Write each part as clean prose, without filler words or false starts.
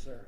sir.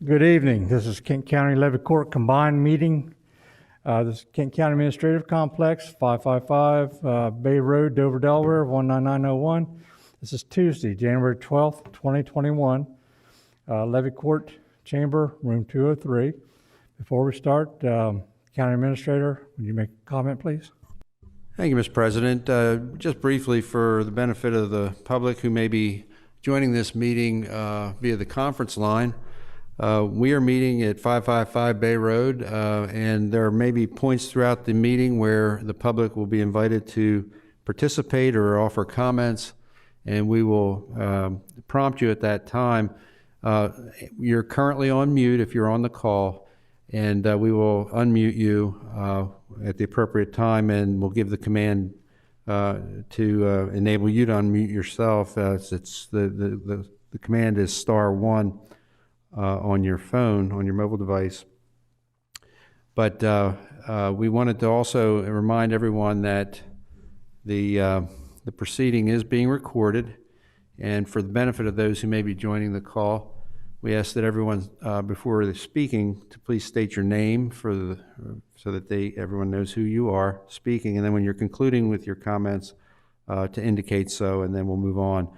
Good evening. This is Kent County Levy Court combined meeting. This is Kent County Administrative Complex, 555 Bay Road, Dover, Delaware, 19901. This is Tuesday, January 12th, 2021. Levy Court Chamber, room 203. Before we start, County Administrator, would you make a comment, please? Thank you, Mr. President. Just briefly, for the benefit of the public who may be joining this meeting via the conference line, we are meeting at 555 Bay Road, and there may be points throughout the meeting where the public will be invited to participate or offer comments, and we will prompt you at that time. You're currently on mute if you're on the call, and we will unmute you at the appropriate time, and we'll give the command to enable you to unmute yourself. It's the command is *1 on your phone, on your mobile device. But we wanted to also remind everyone that the proceeding is being recorded, and for the benefit of those who may be joining the call, we ask that everyone, before they're speaking, to please state your name so that everyone knows who you are speaking, and then when you're concluding with your comments, to indicate so, and then we'll move on.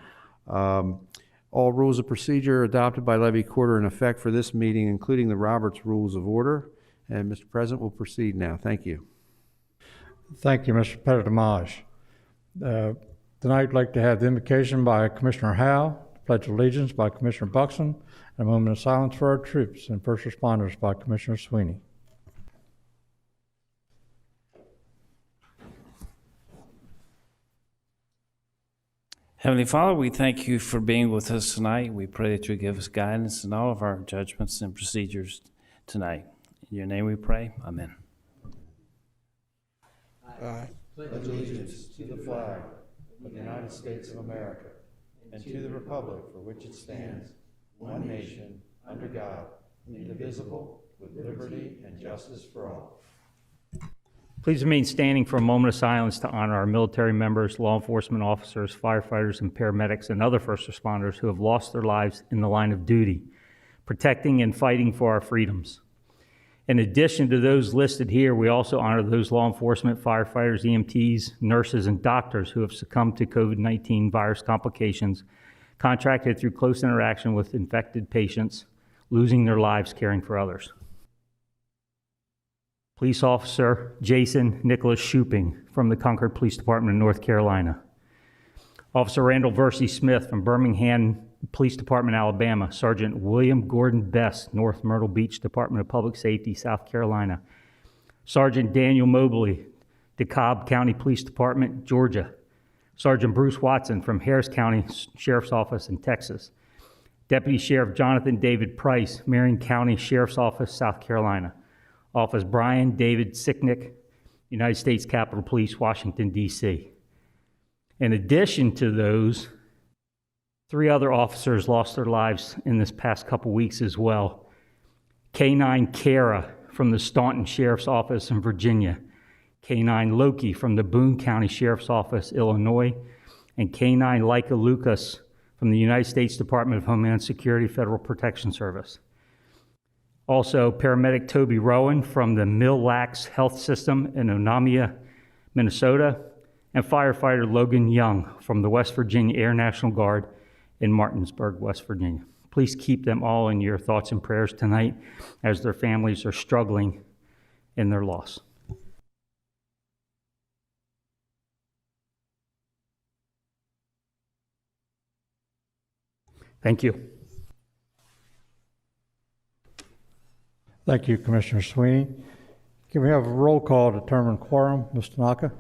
All rules of procedure adopted by Levy Court are in effect for this meeting, including the Roberts Rules of Order. And Mr. President, we'll proceed now. Thank you. Thank you, Mr. Pettit-Damage. Tonight I'd like to have the invocation by Commissioner Howe to Pledge of Allegiance by Commissioner Buxton, and a moment of silence for our troops and first responders by Commissioner Sweeney. Heavenly Father, we thank you for being with us tonight. We pray that you give us guidance in all of our judgments and procedures tonight. In your name we pray. Amen. I pledge allegiance to the flag of the United States of America and to the republic for which it stands, one nation, under God, indivisible, with liberty and justice for all. Please remain standing for a moment of silence to honor our military members, law enforcement officers, firefighters, and paramedics, and other first responders who have lost their lives in the line of duty, protecting and fighting for our freedoms. In addition to those listed here, we also honor those law enforcement, firefighters, EMTs, nurses, and doctors who have succumbed to COVID-19 virus complications, contracted through close interaction with infected patients, losing their lives caring for others. Police Officer Jason Nicholas Shuping from the Concord Police Department of North Carolina. Officer Randall Versey Smith from Birmingham Police Department, Alabama. Sergeant William Gordon Best, North Myrtle Beach Department of Public Safety, South Carolina. Sergeant Daniel Mobley, DeKalb County Police Department, Georgia. Sergeant Bruce Watson from Harris County Sheriff's Office in Texas. Deputy Sheriff Jonathan David Price, Marion County Sheriff's Office, South Carolina. Officer Brian David Sicknick, United States Capitol Police, Washington, D.C. In addition to those, 3 other officers lost their lives in this past couple weeks as well. K-9 Kara from the Staunton Sheriff's Office in Virginia, K-9 Loki from the Boone County Sheriff's Office, Illinois, and K-9 Leica Lucas from the United States Department of Homeland Security Federal Protection Service. Also, paramedic Toby Rowan from the Mille Lacs Health System in Onamia, Minnesota, and firefighter Logan Young from the West Virginia Air National Guard in Martinsburg, West Virginia. Please keep them all in your thoughts and prayers tonight as their families are struggling in their loss. Thank you. Thank you, Commissioner Sweeney. Can we have a roll call to determine quorum? Mr. Naka?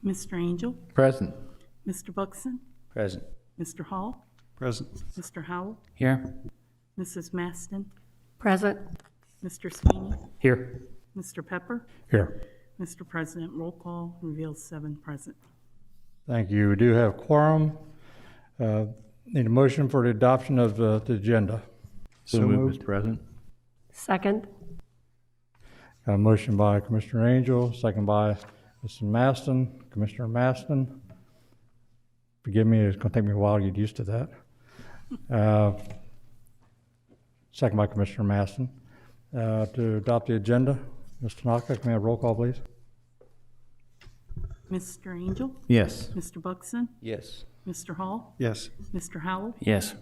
Mr. Angel, Present. Mr. Buxton, Present. Mr. Hall, Present. Mr. Howell, Here. Mrs. Maston, Present. Mr. Sweeney, Here. Mr. Pepper. Here. Mr. President, roll call reveals 7 present. Thank you. We do have quorum. Need a motion for the adoption of the agenda. So moved, Mr. President. Second. Got a motion by Commissioner Angel, second by Mr. Maston. Commissioner Maston, forgive me, it's going to take me a while to get used to that. Second by Commissioner Maston. To adopt the agenda, Mr. Naka, can we have a roll call, please? Mr. Angel, Yes. Mr. Buxton, Yes. Mr. Hall, Yes. Mr. Howell, Yes.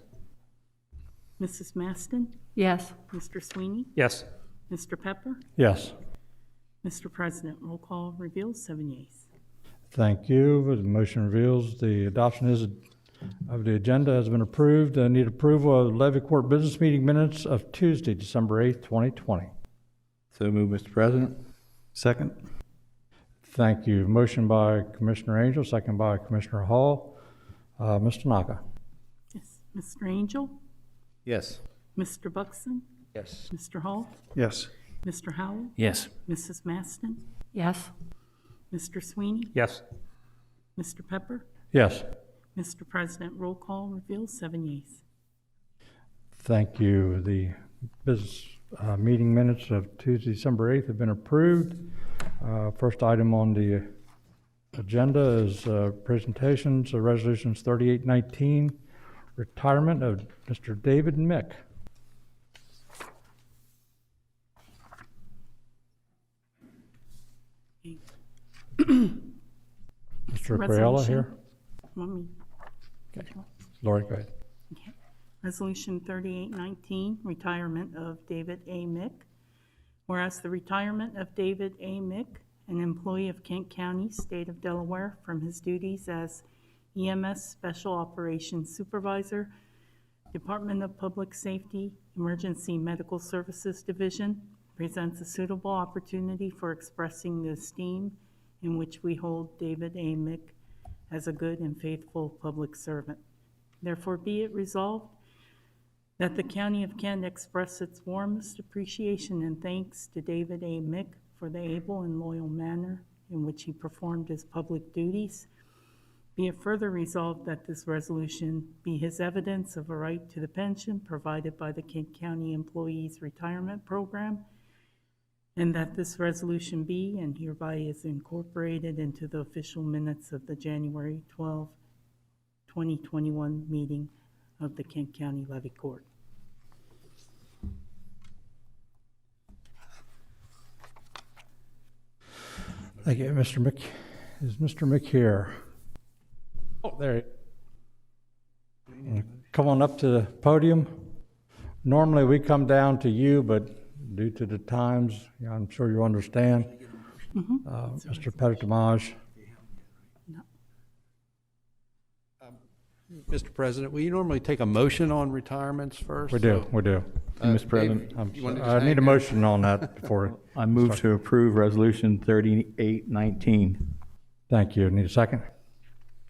Mrs. Maston, Yes. Mr. Sweeney, Yes. Mr. Pepper. Yes. Mr. President, roll call reveals 7 yeas. Thank you. The motion reveals the adoption of the agenda has been approved. I need approval of Levy Court business meeting minutes of Tuesday, December 8th, 2020. So moved, Mr. President. Second. Thank you. Motion by Commissioner Angel, second by Commissioner Hall. Mr. Naka. Yes. Mr. Angel, Yes. Mr. Buxton, Yes. Mr. Hall, Yes. Mr. Howell, Yes. Mrs. Maston, Yes. Mr. Sweeney, Yes. Mr. Pepper. Yes. Mr. President, roll call reveals 7 yeas. Thank you. The business meeting minutes of Tuesday, December 8th have been approved. First item on the agenda is presentations of resolutions 3819, retirement of Mr. David Mick. Mr. Aquarella Resolution. here? Want me? Lori, go ahead. Resolution 3819, retirement of David A. Mick. Whereas the retirement of David A. Mick, an employee of Kent County, State of Delaware, from his duties as EMS Special Operations Supervisor, Department of Public Safety, Emergency Medical Services Division, presents a suitable opportunity for expressing the esteem in which we hold David A. Mick as a good and faithful public servant. Therefore, be it resolved that the County of Kent express its warmest appreciation and thanks to David A. Mick for the able and loyal manner in which he performed his public duties. Be it further resolved that this resolution be his evidence of a right to the pension provided by the Kent County Employees Retirement Program, and that this resolution be and hereby is incorporated into the official minutes of the January 12, 2021 meeting of the Kent County Levy Court. Thank you, Mr. Mick. Is Mr. Mick here? Oh, there. Come on up to the podium. Normally we come down to you, but due to the times, I'm sure you understand. Mr. Pettitomage. Mr. President, will you normally take a motion on retirements first? We do. Mr. President, I need a motion on that before. I move to approve Resolution 3819. Thank you. Need a second?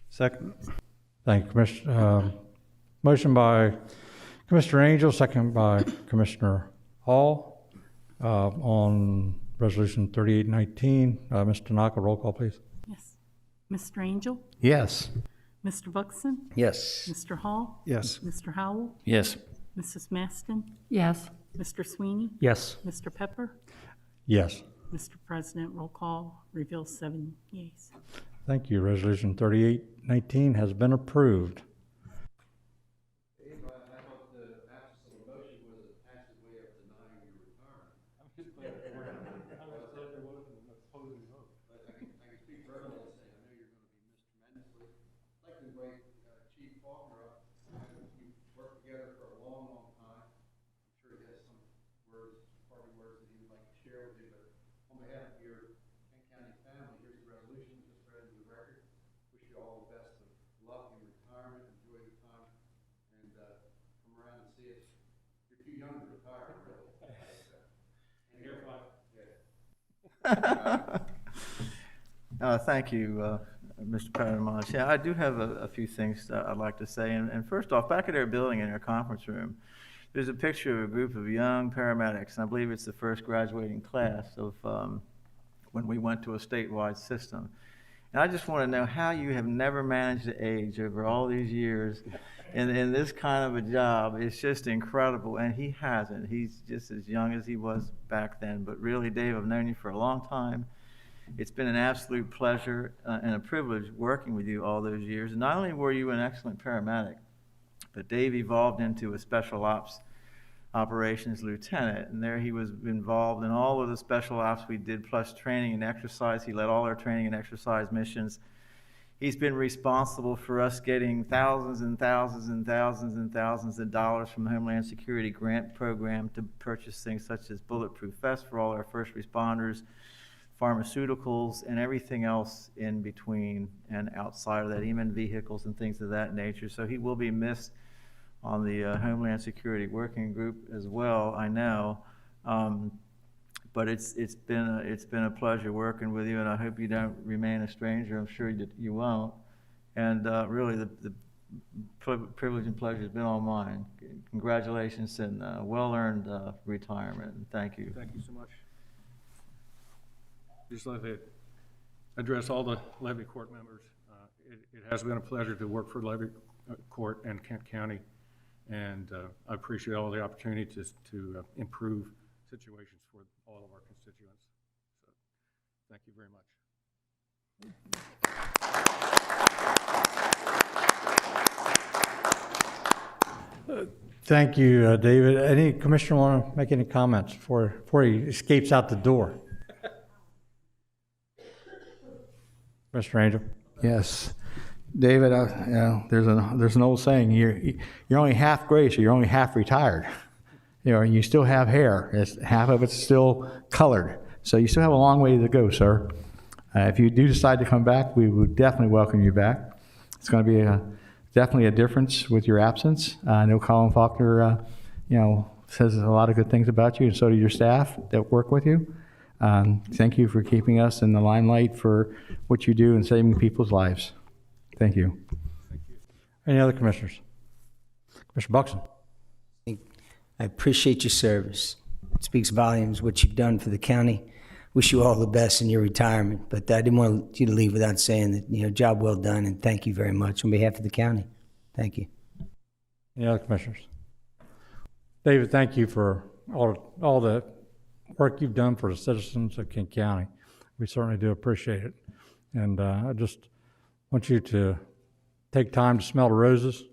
Second. Thank you, Commissioner. Motion by Commissioner Angel, second by Commissioner Hall on Resolution 3819. Mr. Tanaka, roll call, please. Yes. Mr. Angel? Yes. Mr. Buxton? Yes. Mr. Hall? Yes. Mr. Howell? Yes. Mrs. Maston? Yes. Mr. Sweeney? Yes. Mr. Pepper? Yes. Mr. President, roll call reveals 7 yeas. Thank you. Resolution 3819 has been approved. Thank you, Mr. Pettitomage. Yeah, I do have a few things that I'd like to say. And first off, back at our building in our conference room, there's a picture of a group of young paramedics, and I believe it's the first graduating class of when we went to a statewide system. And I just want to know how you have never managed to age over all these years in this kind of a job. It's just incredible, and he hasn't. He's just as young as he was back then. But really, Dave, I've known you for a long time. It's been an absolute pleasure and a privilege working with you all those years. And not only were you an excellent paramedic, but Dave evolved into a special ops operations lieutenant, and there he was involved in all of the special ops we did, plus training and exercise. He led all our training and exercise missions. He's been responsible for us getting thousands and thousands and thousands and thousands of dollars from the Homeland Security grant program to purchase things such as bulletproof vests for all our first responders, pharmaceuticals, and everything else in between and outside of that, even vehicles and things of that nature. So he will be missed on the Homeland Security Working Group as well, I know. But it's been a pleasure working with you, and I hope you don't remain a stranger. I'm sure you won't. And really, the privilege and pleasure has been all mine. Congratulations and well-earned retirement. And thank you. Thank you so much. Just like to address all the Levy Court members. It has been a pleasure to work for Levy Court and Kent County, and I appreciate all the opportunities to improve situations for all of our constituents. So, thank you very much. Thank you, David. Any commissioner want to make any comments before he escapes out the door? Mr. Angel? Yes. David, you know, there's an old saying, you're only half gray, so you're only half retired. You know, you still have hair. Half of it's still colored. So you still have a long way to go, sir. If you do decide to come back, we would definitely welcome you back. It's going to be definitely a difference with your absence. I know Colin Faulkner, you know, says a lot of good things about you, and so do your staff that work with you. Thank you for keeping us in the limelight for what you do and saving people's lives. Thank you. Any other commissioners? Commissioner Buxton. I appreciate your service. It speaks volumes what you've done for the county. Wish you all the best in your retirement, but I didn't want you to leave without saying that, you know, job well done, and thank you very much on behalf of the county. Thank you. Any other commissioners? David, thank you for all the work you've done for the citizens of Kent County. We certainly do appreciate it. And I just want you to take time to smell the roses.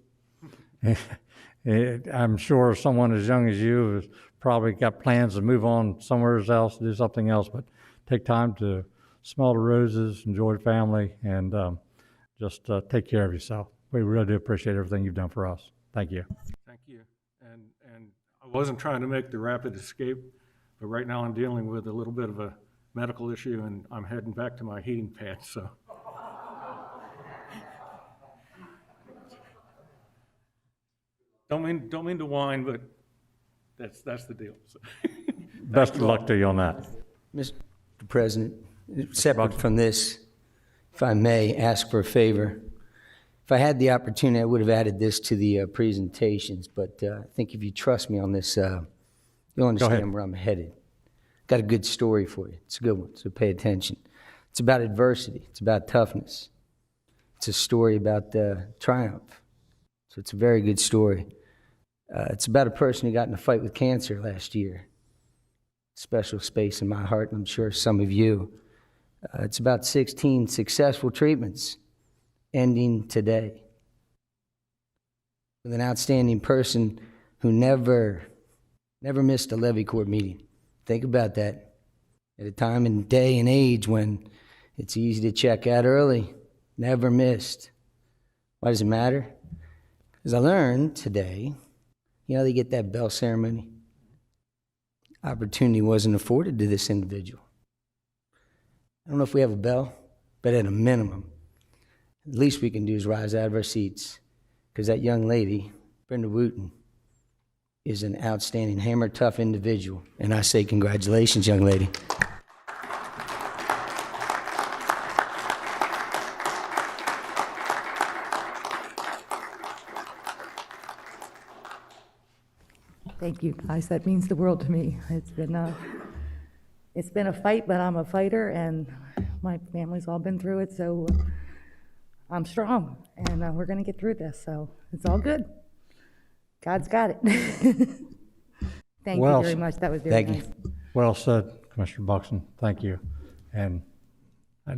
I'm sure someone as young as you has probably got plans to move on somewhere else, do something else, but take time to smell the roses, enjoy the family, and just take care of yourself. We really do appreciate everything you've done for us. Thank you. Thank you. And I wasn't trying to make the rapid escape, but right now I'm dealing with a little bit of a medical issue, and I'm heading back to my heating pad, so. Don't mean to whine, but that's the deal. So. Best of luck to you on that. Mr. President, separate from this, if I may ask for a favor, if I had the opportunity, I would have added this to the presentations, but I think if you trust me on this, you'll understand where I'm headed. Got a good story for you. It's a good one, so pay attention. It's about adversity. It's about toughness. It's a story about triumph. So it's a very good story. It's about a person who got in a fight with cancer last year. Special space in my heart, and I'm sure some of you. It's about 16 successful treatments ending today. With an outstanding person who never missed a Levy Court meeting. Think about that. At a time and day and age when it's easy to check out early, never missed. Why does it matter? Because I learned today, you know, they get that bell ceremony. Opportunity wasn't afforded to this individual. I don't know if we have a bell, but at a minimum, the least we can do is rise out of our seats, because that young lady, Brenda Wooten, is an outstanding, hammer tough individual, and I say congratulations, young lady. Thank you, guys. That means the world to me. It's been a fight, but I'm a fighter, and my family's all been through it, so I'm strong, and we're going to get through this, so it's all good. God's got it. Thank you very much. That was very nice. Well said, Commissioner Buxton. Thank you. And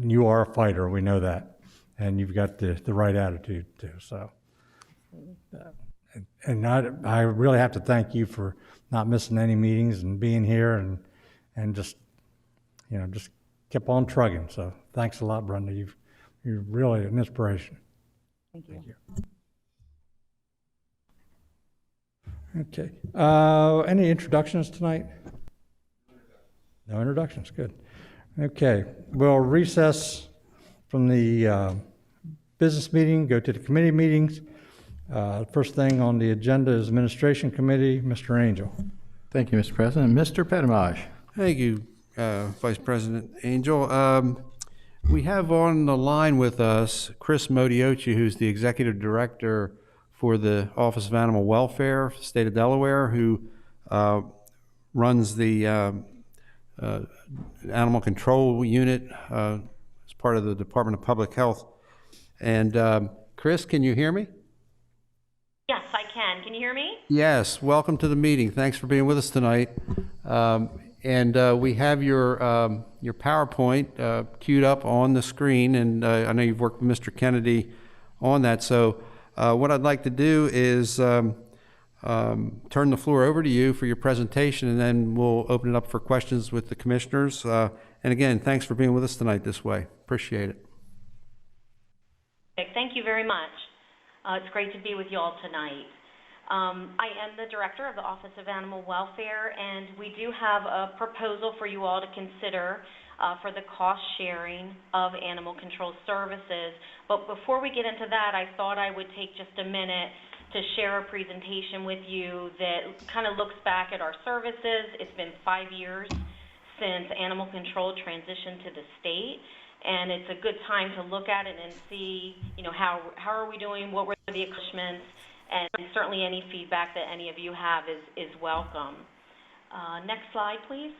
you are a fighter. We know that. And you've got the right attitude, too. So, and I really have to thank you for not missing any meetings and being here and just, you know, just kept on trugging. So thanks a lot, Brenda. You're really an inspiration. Thank you. Thank you. Okay. Any introductions tonight? No introductions. Good. Okay. We'll recess from the business meeting, go to the committee meetings. First thing on the agenda is Administration Committee. Mr. Angel. Thank you, Mr. President. Mr. Petimaj. Thank you, Vice President Angel. We have on the line with us Chris Modiochi, who's the Executive Director for the Office of Animal Welfare, State of Delaware, who runs the Animal Control Unit as part of the Department of Public Health. And Chris, can you hear me? Yes, I can. Can you hear me? Yes. Welcome to the meeting. Thanks for being with us tonight. And we have your PowerPoint queued up on the screen, and I know you've worked with Mr. Kennedy on that. So what I'd like to do is turn the floor over to you for your presentation, and then we'll open it up for questions with the commissioners. And again, thanks for being with us tonight this way. Appreciate it. Thank you very much. It's great to be with you all tonight. I am the director of the Office of Animal Welfare, and we do have a proposal for you all to consider for the cost sharing of animal control services. But before we get into that, I thought I would take just a minute to share a presentation with you that kind of looks back at our services. It's been 5 years since animal control transitioned to the state, and it's a good time to look at it and see, how are we doing, what were the accomplishments, and certainly any feedback that any of you have is welcome. Next slide, please.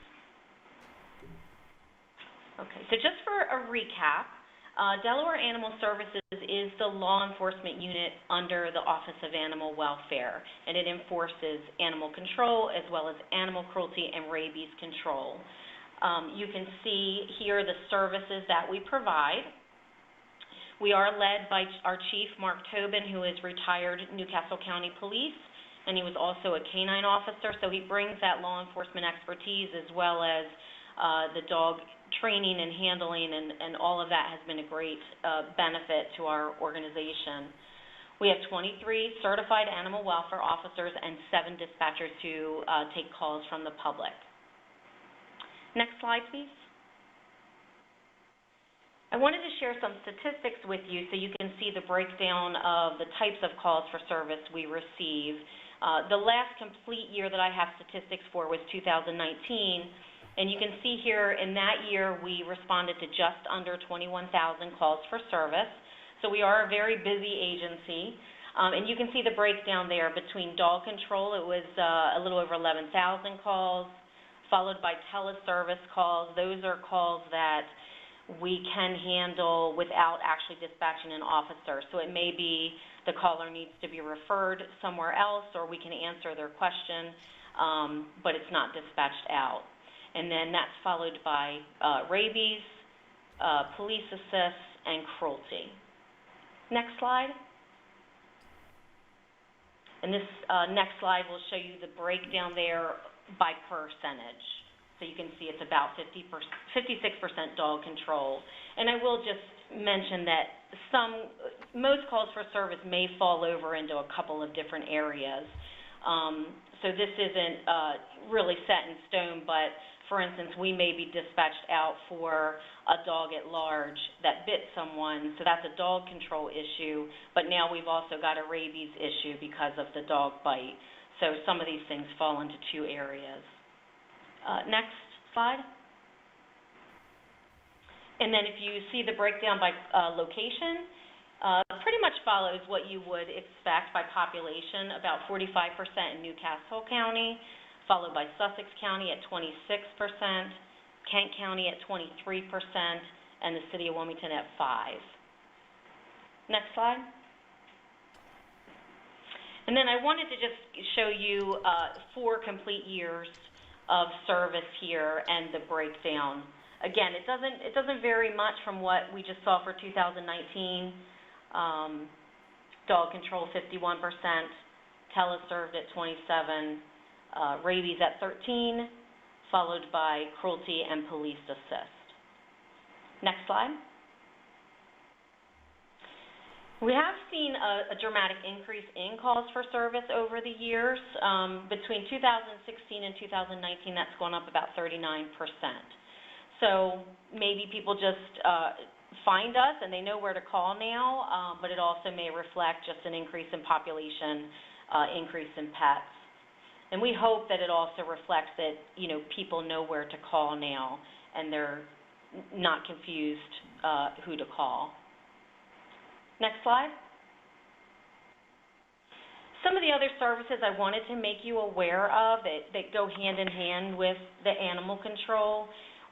Okay, so just for a recap, Delaware Animal Services is the law enforcement unit under the Office of Animal Welfare, and it enforces animal control as well as animal cruelty and rabies control. You can see here the services that we provide. We are led by our chief, Mark Tobin, who is retired Newcastle County Police, and he was also a canine officer, so he brings that law enforcement expertise as well as the dog training and handling, and all of that has been a great benefit to our organization. We have 23 certified animal welfare officers and 7 dispatchers who take calls from the public. Next slide, please. I wanted to share some statistics with you so you can see the breakdown of the types of calls for service we receive. The last complete year that I have statistics for was 2019, and you can see here in that year we responded to just under 21,000 calls for service. So we are a very busy agency, and you can see the breakdown there between dog control. It was a little over 11,000 calls, followed by teleservice calls. Those are calls that we can handle without actually dispatching an officer. So it may be the caller needs to be referred somewhere else, or we can answer their question, but it's not dispatched out. And then that's followed by rabies, police assist, and cruelty. Next slide. And this next slide will show you the breakdown there by percentage. So you can see it's about 56% dog control. And I will just mention that most calls for service may fall over into a couple of different areas. So this isn't really set in stone, but for instance, we may be dispatched out for a dog at large that bit someone, so that's a dog control issue, but now we've also got a rabies issue because of the dog bite. So some of these things fall into 2 areas. Next slide. And then if you see the breakdown by location, pretty much follows what you would expect by population, about 45% in Newcastle County, followed by Sussex County at 26%, Kent County at 23%, and the City of Wilmington at 5%. Next slide. And then I wanted to just show you 4 complete years of service here and the breakdown. Again, it doesn't vary much from what we just saw for 2019. Dog control 51%, teleserved at 27%, rabies at 13%, followed by cruelty and police assist. Next slide. We have seen a dramatic increase in calls for service over the years. Between 2016 and 2019, that's gone up about 39%. So maybe people just find us and they know where to call now, but it also may reflect just an increase in population, increase in pets. And we hope that it also reflects that, people know where to call now and they're not confused who to call. Next slide. Some of the other services I wanted to make you aware of that go hand in hand with the animal control.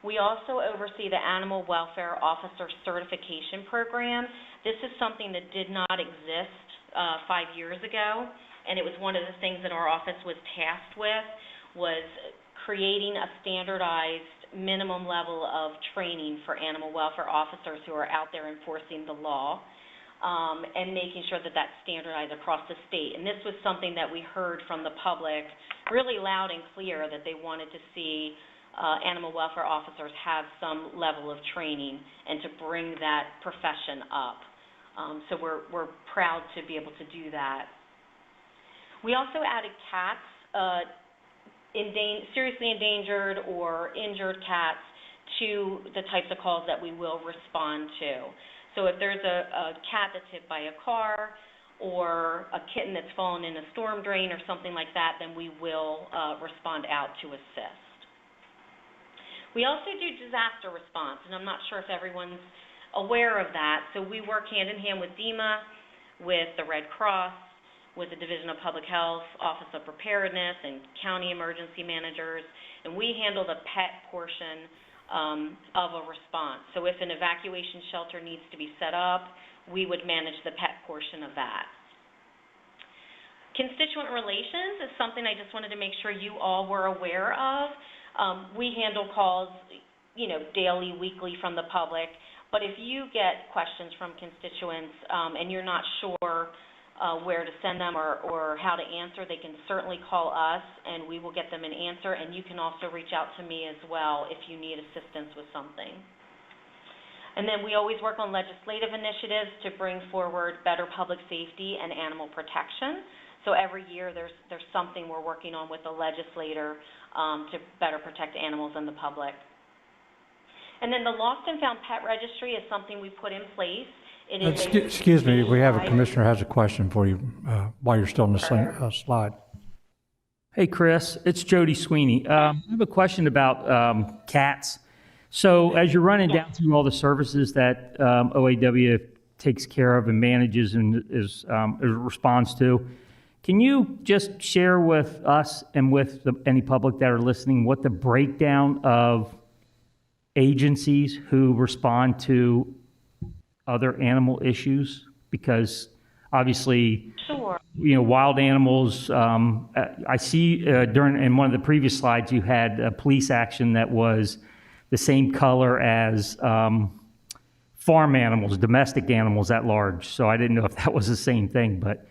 We also oversee the Animal Welfare Officer Certification Program. This is something that did not exist 5 years ago, and it was one of the things that our office was tasked with, was creating a standardized minimum level of training for animal welfare officers who are out there enforcing the law, and making sure that that's standardized across the state. And this was something that we heard from the public really loud and clear, that they wanted to see animal welfare officers have some level of training and to bring that profession up. So we're proud to be able to do that. We also added cats, seriously endangered or injured cats, to the types of calls that we will respond to. So if there's a cat that's hit by a car or a kitten that's fallen in a storm drain or something like that, then we will respond out to assist. We also do disaster response, and I'm not sure if everyone's aware of that. So we work hand in hand with DEMA, with the Red Cross, with the Division of Public Health, Office of Preparedness, and county emergency managers, and we handle the pet portion of a response. So if an evacuation shelter needs to be set up, we would manage the pet portion of that. Constituent relations is something I just wanted to make sure you all were aware of. We handle calls, daily, weekly from the public, but if you get questions from constituents and you're not sure where to send them or how to answer, they can certainly call us and we will get them an answer, and you can also reach out to me as well if you need assistance with something. And then we always work on legislative initiatives to bring forward better public safety and animal protection. So every year there's something we're working on with the legislator to better protect animals and the public. And then the Lost and Found Pet Registry is something we put in place. It is Excuse me, we have a commissioner has a question for you while you're still on the slide. Hey, Chris, it's Jody Sweeney. I have a question about cats. So as you're running down through all the services that OAW takes care of and manages and responds to, can you just share with us and with any public that are listening what the breakdown of agencies who respond to other animal issues? Because obviously, sure, wild animals, I see in one of the previous slides you had a police action that was the same color as farm animals, domestic animals at large. So I didn't know if that was the same thing, but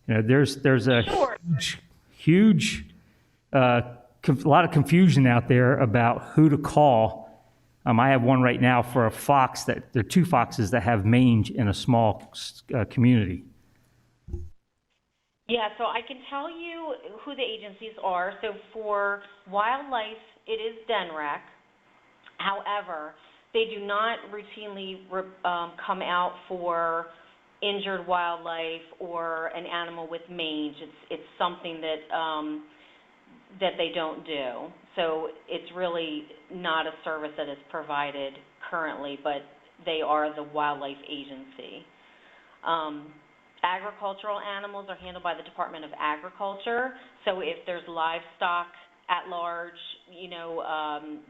there's a sure. huge a lot of confusion out there about who to call. I have one right now for a fox there are two foxes that have mange in a small community. Yeah, so I can tell you who the agencies are. So for wildlife, it is DENREC. However, they do not routinely come out for injured wildlife or an animal with mange. It's something that they don't do. So it's really not a service that is provided currently, but they are the wildlife agency. Agricultural animals are handled by the Department of Agriculture. So if there's livestock at large,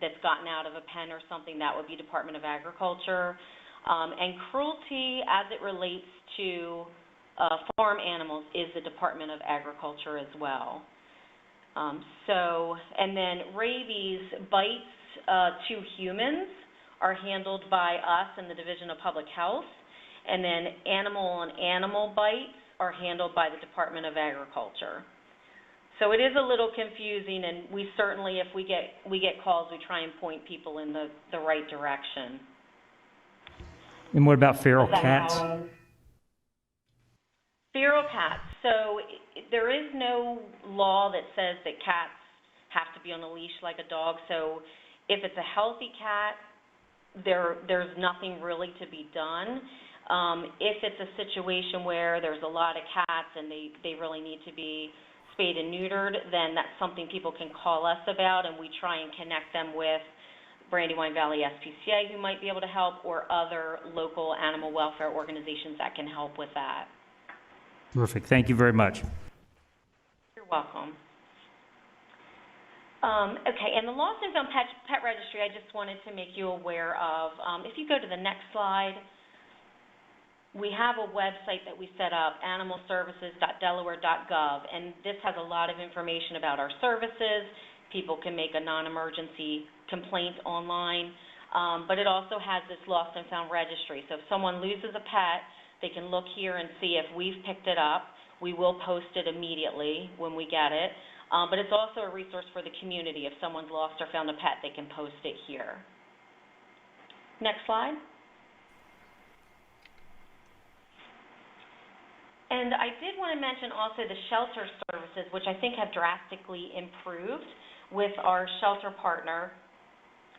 that's gotten out of a pen or something, that would be Department of Agriculture. And cruelty, as it relates to farm animals, is the Department of Agriculture as well. And then rabies bites to humans are handled by us in the Division of Public Health, and then animal bites are handled by the Department of Agriculture. So it is a little confusing, and we certainly, if we get calls, we try and point people in the right direction. And what about feral cats? Feral cats. So there is no law that says that cats have to be on a leash like a dog. So if it's a healthy cat, there's nothing really to be done. If it's a situation where there's a lot of cats and they really need to be spayed and neutered, then that's something people can call us about, and we try and connect them with Brandywine Valley SPCA, who might be able to help, or other local animal welfare organizations that can help with that. Terrific. Thank you very much. You're welcome. Okay, and the Lost and Found Pet Registry, I just wanted to make you aware of. If you go to the next slide, we have a website that we set up, animalservices.delaware.gov, and this has a lot of information about our services. People can make a non-emergency complaint online, but it also has this Lost and Found registry. So if someone loses a pet, they can look here and see if we've picked it up. We will post it immediately when we get it, but it's also a resource for the community. If someone's lost or found a pet, they can post it here. Next slide. And I did want to mention also the shelter services, which I think have drastically improved with our shelter partner.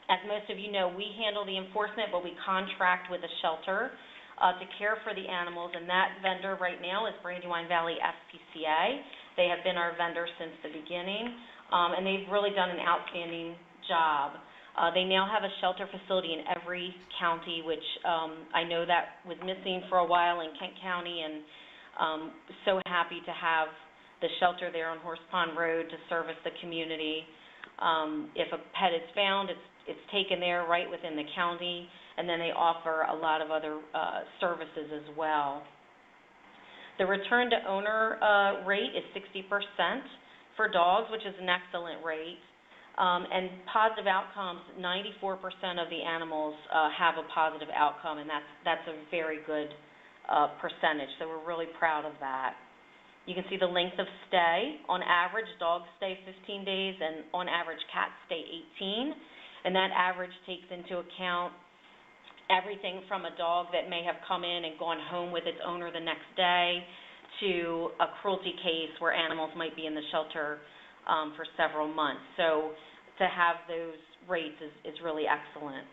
As most of you know, we handle the enforcement, but we contract with a shelter to care for the animals, and that vendor right now is Brandywine Valley SPCA. They have been our vendor since the beginning, and they've really done an outstanding job. They now have a shelter facility in every county, which I know that was missing for a while in Kent County, and so happy to have the shelter there on Horse Pond Road to service the community. If a pet is found, it's taken there right within the county, and then they offer a lot of other services as well. The return to owner rate is 60% for dogs, which is an excellent rate. And positive outcomes, 94% of the animals have a positive outcome, and that's a very good percentage, so we're really proud of that. You can see the length of stay. On average, dogs stay 15 days, and on average, cats stay 18. And that average takes into account everything from a dog that may have come in and gone home with its owner the next day to a cruelty case where animals might be in the shelter for several months. So to have those rates is really excellent.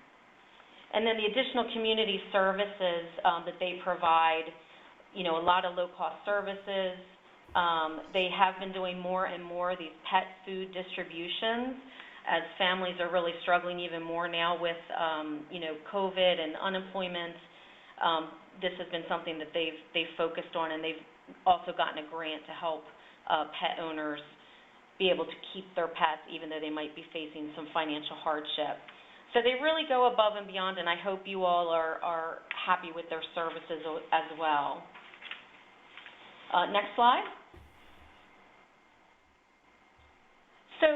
And then the additional community services that they provide, you know, a lot of low-cost services. They have been doing more and more of these pet food distributions as families are really struggling even more now with, you know, COVID and unemployment. This has been something that they've focused on, and they've also gotten a grant to help pet owners be able to keep their pets even though they might be facing some financial hardship. So they really go above and beyond, and I hope you all are happy with their services as well. Next slide. So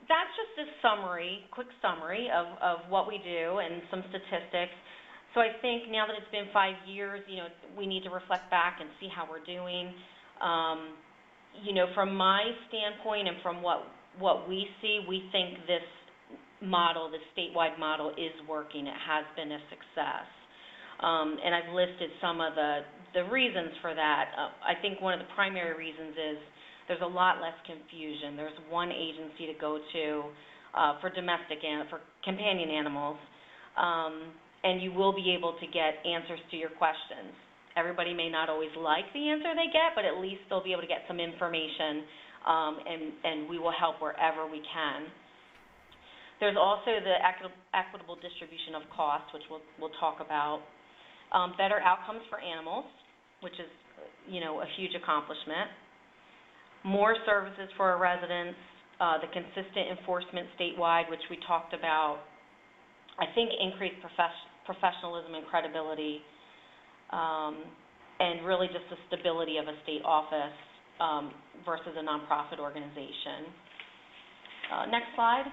that's just a summary, quick summary of what we do and some statistics. So I think now that it's been 5 years, you know, we need to reflect back and see how we're doing. You know, from my standpoint and from what we see, we think this model, the statewide model, is working. It has been a success. And I've listed some of the reasons for that. I think one of the primary reasons is there's a lot less confusion. There's one agency to go to for for companion animals, and you will be able to get answers to your questions. Everybody may not always like the answer they get, but at least they'll be able to get some information, and we will help wherever we can. There's also the equitable distribution of costs, which we'll talk about. Better outcomes for animals, which is, you know, a huge accomplishment. More services for our residents. The consistent enforcement statewide, which we talked about. I think increased professionalism and credibility, and really just the stability of a state office versus a nonprofit organization. Next slide.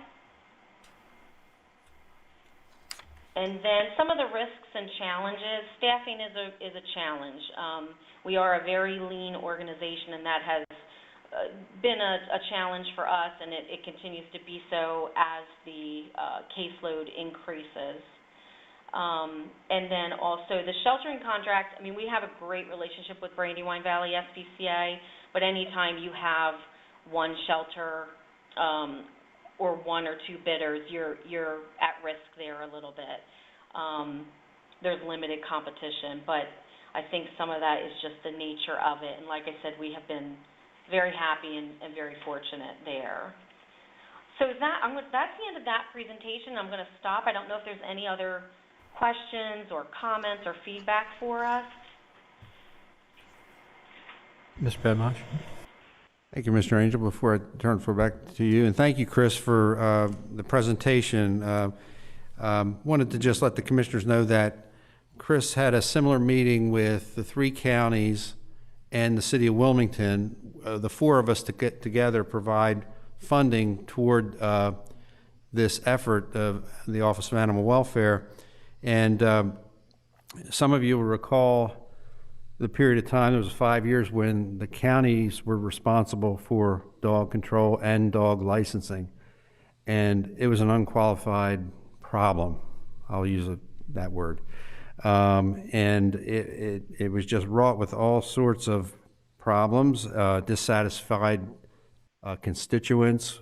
And then some of the risks and challenges. Staffing is a challenge. We are a very lean organization, and that has been a challenge for us, and it continues to be so as the caseload increases. And then also the sheltering contract. I mean, we have a great relationship with Brandywine Valley SPCA, but anytime you have one shelter or one or two bidders, you're at risk there a little bit. There's limited competition, but I think some of that is just the nature of it. And like I said, we have been very happy and very fortunate there. So that's the end of that presentation. I'm going to stop. I don't know if there's any other questions or comments or feedback for us. Mr. Bedmarsh. Thank you, Mr. Angel. Before I turn the floor back to you, and thank you, Chris, for the presentation. Wanted to just let the commissioners know that Chris had a similar meeting with the 3 counties and the city of Wilmington. The 4 of us to get together provide funding toward this effort of the Office of Animal Welfare. And some of you will recall the period of time, it was 5 years, when the counties were responsible for dog control and dog licensing. And it was an unqualified problem. I'll use that word. And it was just wrought with all sorts of problems, dissatisfied constituents.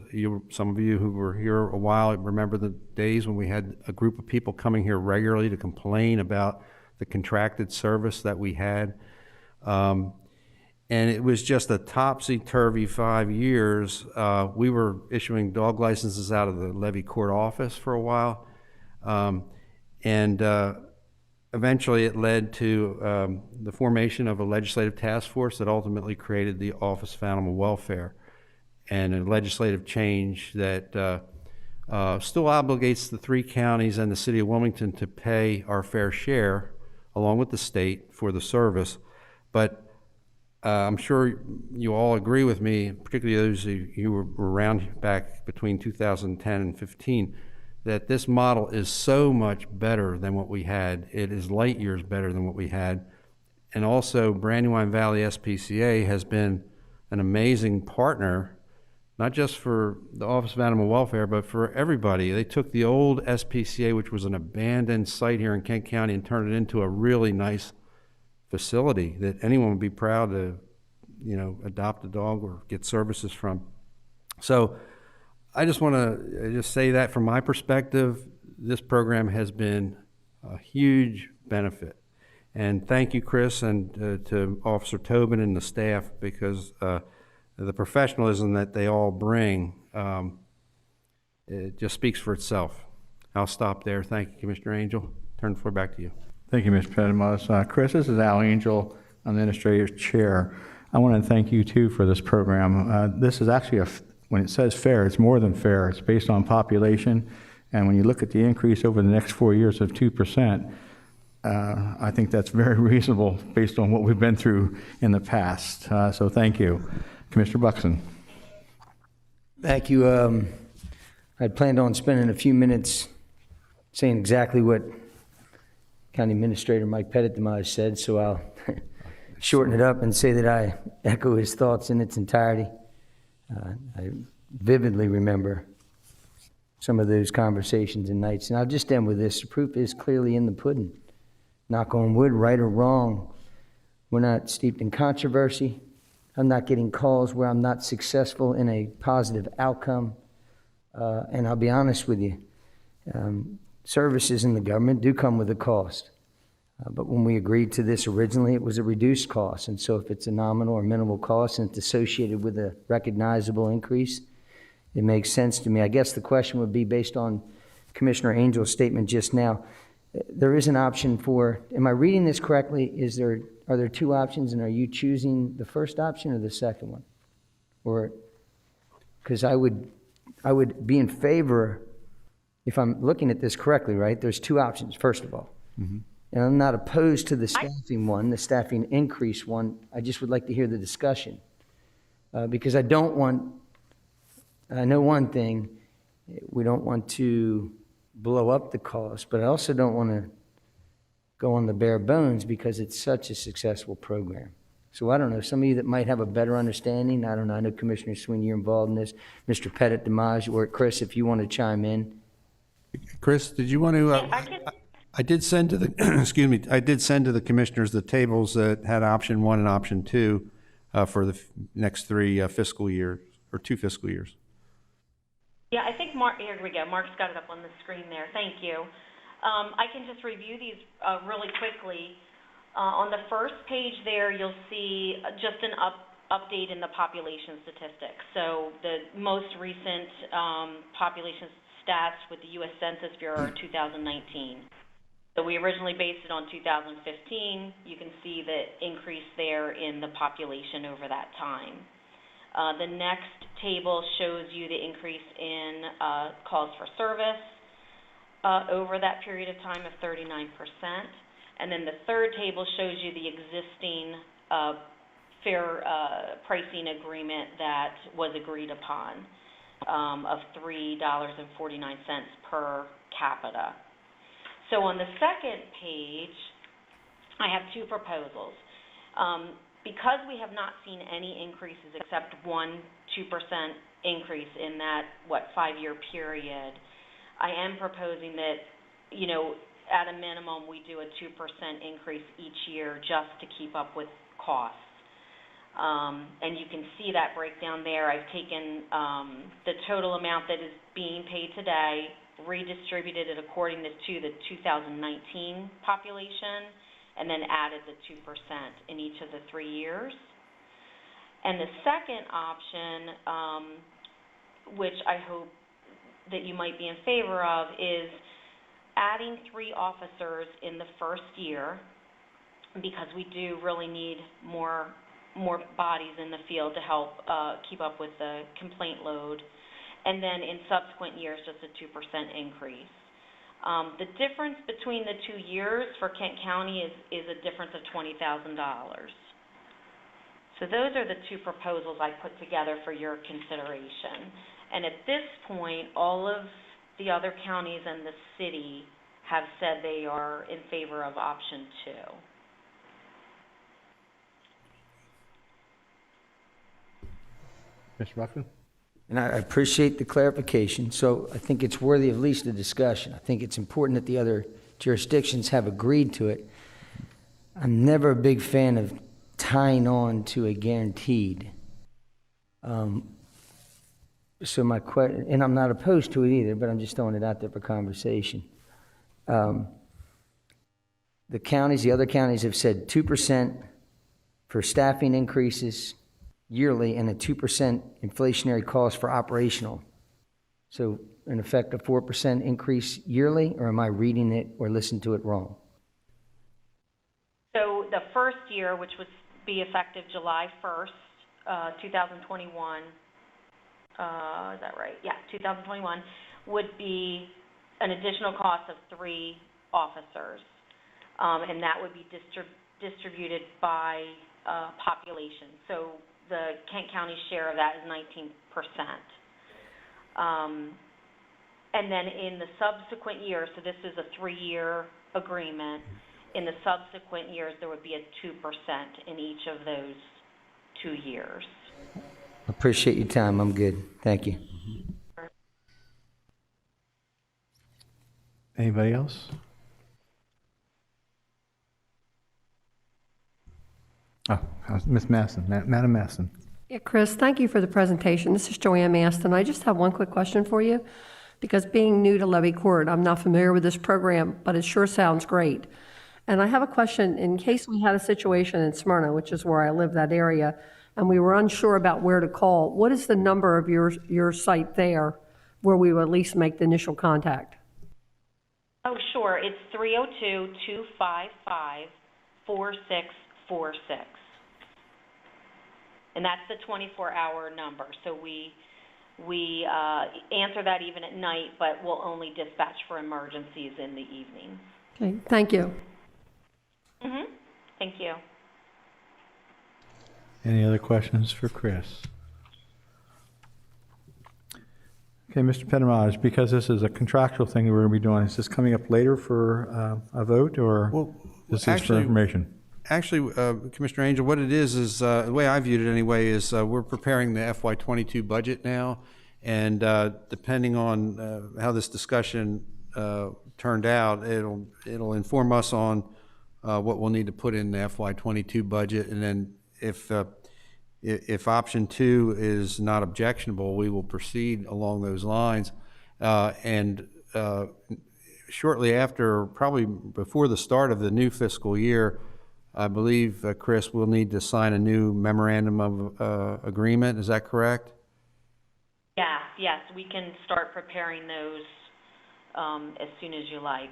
Some of you who were here a while remember the days when we had a group of people coming here regularly to complain about the contracted service that we had. And it was just a topsy-turvy 5 years. We were issuing dog licenses out of the Levy Court office for a while. Eventually it led to the formation of a legislative task force that ultimately created the Office of Animal Welfare, and a legislative change that still obligates the 3 counties and the city of Wilmington to pay our fair share, along with the state, for the service. But I'm sure you all agree with me, particularly those of you who were around back between 2010 and 15, that this model is so much better than what we had. It is light years better than what we had. And also, Brandywine Valley SPCA has been an amazing partner, not just for the Office of Animal Welfare, but for everybody. They took the old SPCA, which was an abandoned site here in Kent County, and turned it into a really nice facility that anyone would be proud to, adopt a dog or get services from. So I just want to just say that from my perspective, this program has been a huge benefit. And thank you, Chris, and to Officer Tobin and the staff, because the professionalism that they all bring, it just speaks for itself. I'll stop there. Thank you, Commissioner Angel. Turn the floor back to you. Thank you, Mr. Pettimas. Chris, this is Al Angel, Administrator's Chair. I want to thank you, too, for this program. This is actually, when it says fair, it's more than fair. It's based on population. And when you look at the increase over the next 4 years of 2%, I think that's very reasonable based on what we've been through in the past. So thank you. Commissioner Buxton. Thank you. I'd planned on spending a few minutes saying exactly what County Administrator Mike Pettimas said, so I'll shorten it up and say that I echo his thoughts in its entirety. I vividly remember some of those conversations and nights. And I'll just end with this. The proof is clearly in the pudding. Knock on wood, right or wrong. We're not steeped in controversy. I'm not getting calls where I'm not successful in a positive outcome. And I'll be honest with you, services in the government do come with a cost. But when we agreed to this originally, it was a reduced cost. And so if it's a nominal or minimal cost and it's associated with a recognizable increase, it makes sense to me. I guess the question would be, based on Commissioner Angel's statement just now, there is an option for, am I reading this correctly? Are there 2 options, and are you choosing the first option or the second one? Or, because I would be in favor, if I'm looking at this correctly, right? There's 2 options, first of all. Mm-hmm. And I'm not opposed to the staffing one, the staffing increase one. I just would like to hear the discussion. Because I know one thing, we don't want to blow up the cost, but I also don't want to go on the bare bones because it's such a successful program. So I don't know, some of you that might have a better understanding, I don't know, I know Commissioner Sweeney, you're involved in this, Mr. Pettit-Demage, or Chris, if you want to chime in. Chris, did you want to? I did send to the excuse me. I did send to the commissioners the tables that had option 1 and option 2 for the next 3 fiscal years, or 2 fiscal years. Yeah, I think Mark. Here we go. Mark's got it up on the screen there. Thank you. I can just review these really quickly. On the first page there, you'll see just an update in the population statistics. So the most recent population stats with the U.S. Census Bureau are 2019. So we originally based it on 2015. You can see the increase there in the population over that time. The next table shows you the increase in calls for service over that period of time of 39%. And then the third table shows you the existing fair pricing agreement that was agreed upon of $3.49 per capita. So on the second page, I have 2 proposals. Because we have not seen any increases except 1 2% increase in that, 5-year period, I am proposing that, at a minimum, we do a 2% increase each year just to keep up with costs. And you can see that breakdown there. I've taken the total amount that is being paid today, redistributed it according to the 2019 population, and then added the 2% in each of the 3 years. And the second option, which I hope that you might be in favor of, is adding 3 officers in the first year, because we do really need more bodies in the field to help keep up with the complaint load, and then in subsequent years, just a 2% increase. The difference between the 2 years for Kent County is a difference of $20,000. So those are the 2 proposals I put together for your consideration. And at this point, all of the other counties and the city have said they are in favor of option 2. Mr. Buckland? And I appreciate the clarification, so I think it's worthy of at least a discussion. I think it's important that the other jurisdictions have agreed to it. I'm never a big fan of tying on to a guaranteed. So my question, and I'm not opposed to it either, but I'm just throwing it out there for conversation. The other counties have said 2% for staffing increases yearly and a 2% inflationary cost for operational. So in effect, a 4% increase yearly, or am I reading it or listening to it wrong? So the first year, which would be effective July 1st, 2021, is that right? Yeah, 2021, would be an additional cost of 3 officers, and that would be distributed by population. So the Kent County share of that is 19%. And then in the subsequent years, so this is a 3-year agreement, in the subsequent years there would be a 2% in each of those 2 years. Appreciate your time. I'm good. Thank you. Anybody else? Oh, Ms. Masson, Madam Masson. Yeah, Chris, thank you for the presentation. This is Joanne Maston. I just have one quick question for you, because being new to Levy Court, I'm not familiar with this program, but it sure sounds great. And I have a question in case we had a situation in Smyrna, which is where I live, that area, and we were unsure about where to call. What is the number of your site there where we would at least make the initial contact? Oh, sure. It's 302-255-4646. And that's the 24-hour number. So we answer that even at night, but we'll only dispatch for emergencies in the evening. Okay, thank you. Mm-hmm. Thank you. Any other questions for Chris? Okay, Mr. Pendermage, because this is a contractual thing that we're going to be doing, is this coming up later for a vote, or this is for information? Actually, Commissioner Angel, what it is the way I viewed it anyway, is we're preparing the FY22 budget now, and depending on how this discussion turned out, it'll inform us on what we'll need to put in the FY22 budget, and then if option 2 is not objectionable, we will proceed along those lines, and shortly after, probably before the start of the new fiscal year, I believe, Chris, we'll need to sign a new memorandum of agreement. Is that correct? Yes, we can start preparing those as soon as you like.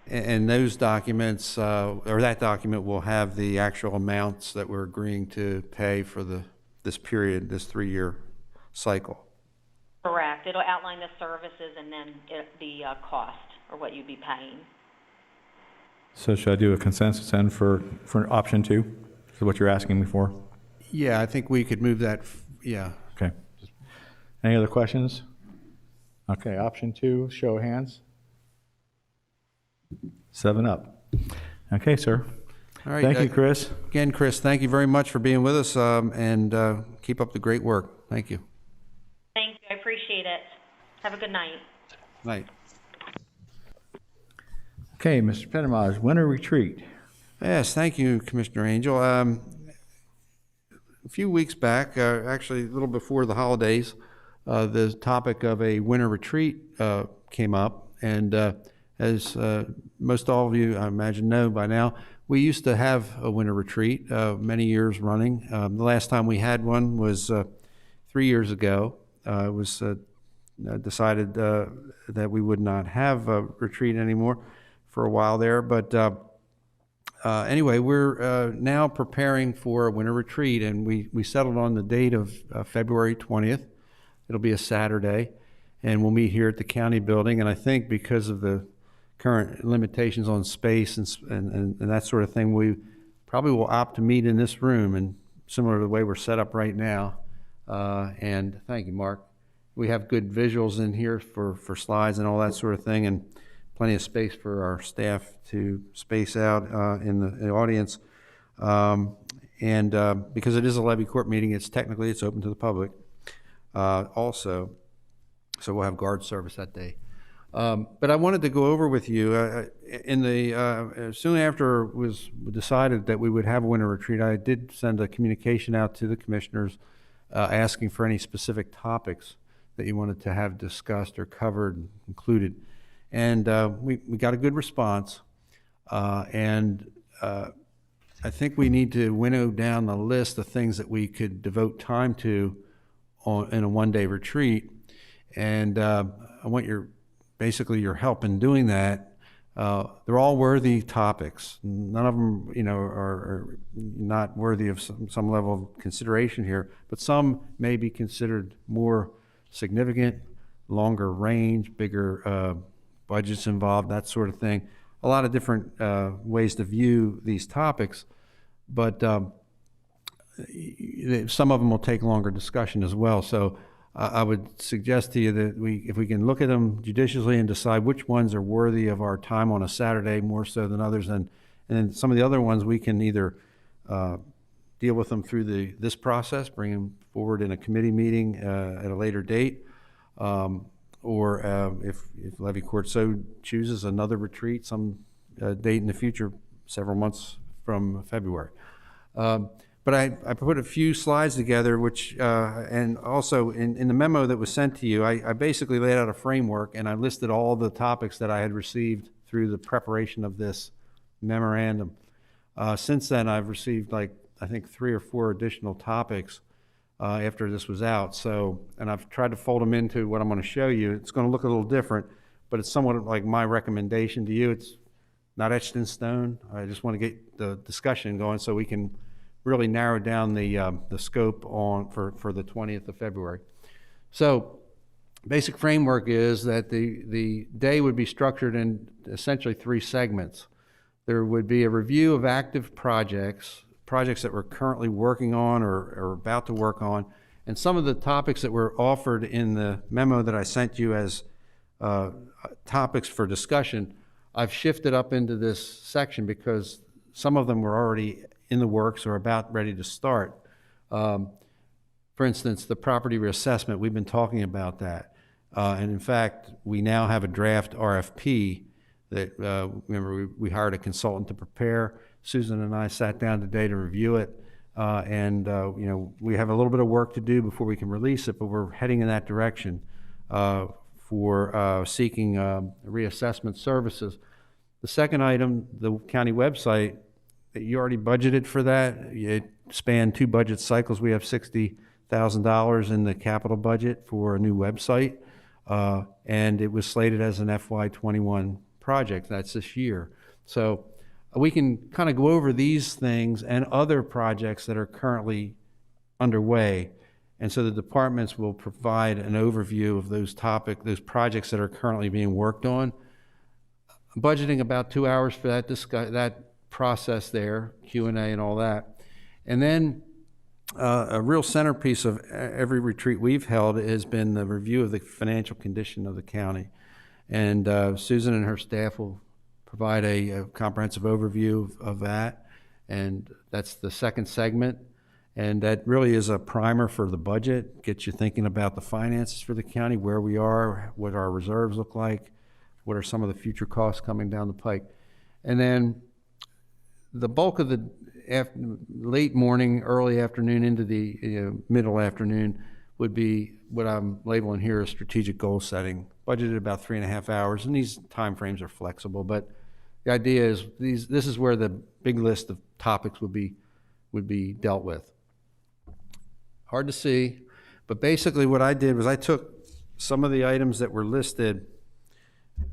And those documents, or that document, will have the actual amounts that we're agreeing to pay for this period, this 3-year cycle. Correct. It'll outline the services and then the cost, or what you'd be paying. So should I do a consensus then for option 2? Is what you're asking me for? Yeah, I think we could move that, yeah. Okay. Any other questions? Okay, option 2, show of hands. 7 up. Okay, sir. All right. Thank you, Chris. Again, Chris, thank you very much for being with us, and keep up the great work. Thank you. Thank you. I appreciate it. Have a good night. Night. Okay, Mr. Pendermage, winter retreat. Yes, thank you, Commissioner Angel. a few weeks back, actually a little before the holidays, the topic of a winter retreat came up. And as most all of you, I imagine, know by now, we used to have a winter retreat many years running. The last time we had one was 3 years ago. It was decided that we would not have a retreat anymore for a while there. But anyway, we're now preparing for a winter retreat, and we settled on the date of February 20th. It'll be a Saturday, and we'll meet here at the county building. And I think because of the current limitations on space and that sort of thing, we probably will opt to meet in this room, and similar to the way we're set up right now. And thank you, Mark. We have good visuals in here for slides and all that sort of thing, and plenty of space for our staff to space out in the audience. And because it is a Levy Court meeting, it's open to the public also. So we'll have guard service that day. But I wanted to go over with you, soon after it was decided that we would have a winter retreat, I did send a communication out to the commissioners asking for any specific topics that you wanted to have discussed or covered, included. And we got a good response. And I think we need to winnow down the list of things that we could devote time to in a one-day retreat. And I want basically your help in doing that. They're all worthy topics. None of them, are not worthy of some level of consideration here, but some may be considered more significant, longer range, bigger budgets involved, that sort of thing. A lot of different ways to view these topics, but some of them will take longer discussion as well. So I would suggest to you that if we can look at them judiciously and decide which ones are worthy of our time on a Saturday more so than others, and then some of the other ones we can either deal with them through this process, bring them forward in a committee meeting at a later date, or if Levy Court so chooses, another retreat some date in the future, several months from February. But I put a few slides together, which, and also in the memo that was sent to you, I basically laid out a framework, and I listed all the topics that I had received through the preparation of this memorandum. Since then, I've received I think 3 or 4 additional topics after this was out. So, and I've tried to fold them into what I'm going to show you. It's going to look a little different, but it's somewhat like my recommendation to you. It's not etched in stone. I just want to get the discussion going so we can really narrow down the scope for the 20th of February. So basic framework is that the day would be structured in essentially 3 segments. There would be a review of active projects that we're currently working on or about to work on, and some of the topics that were offered in the memo that I sent you as topics for discussion, I've shifted up into this section because some of them were already in the works or about ready to start. For instance, the property reassessment, we've been talking about that. And in fact, we now have a draft RFP that, remember, we hired a consultant to prepare. Susan and I sat down today to review it. And we have a little bit of work to do before we can release it, but we're heading in that direction for seeking reassessment services. The second item, the county website, you already budgeted for that. It spanned 2 budget cycles. We have $60,000 in the capital budget for a new website, and it was slated as an FY21 project. That's this year. So we can kind of go over these things and other projects that are currently underway. And so the departments will provide an overview of those projects that are currently being worked on. Budgeting about 2 hours for that process there, Q&A and all that. And then a real centerpiece of every retreat we've held has been the review of the financial condition of the county. And Susan and her staff will provide a comprehensive overview of that. And that's the second segment. And that really is a primer for the budget, gets you thinking about the finances for the county, where we are, what our reserves look like, what are some of the future costs coming down the pike. And then the bulk of late morning, early afternoon into the middle afternoon would be what I'm labeling here as strategic goal setting, budgeted about 3.5 hours, and these time frames are flexible, but the idea is this is where the big list of topics would be dealt with. Hard to see, but basically what I did was I took some of the items that were listed,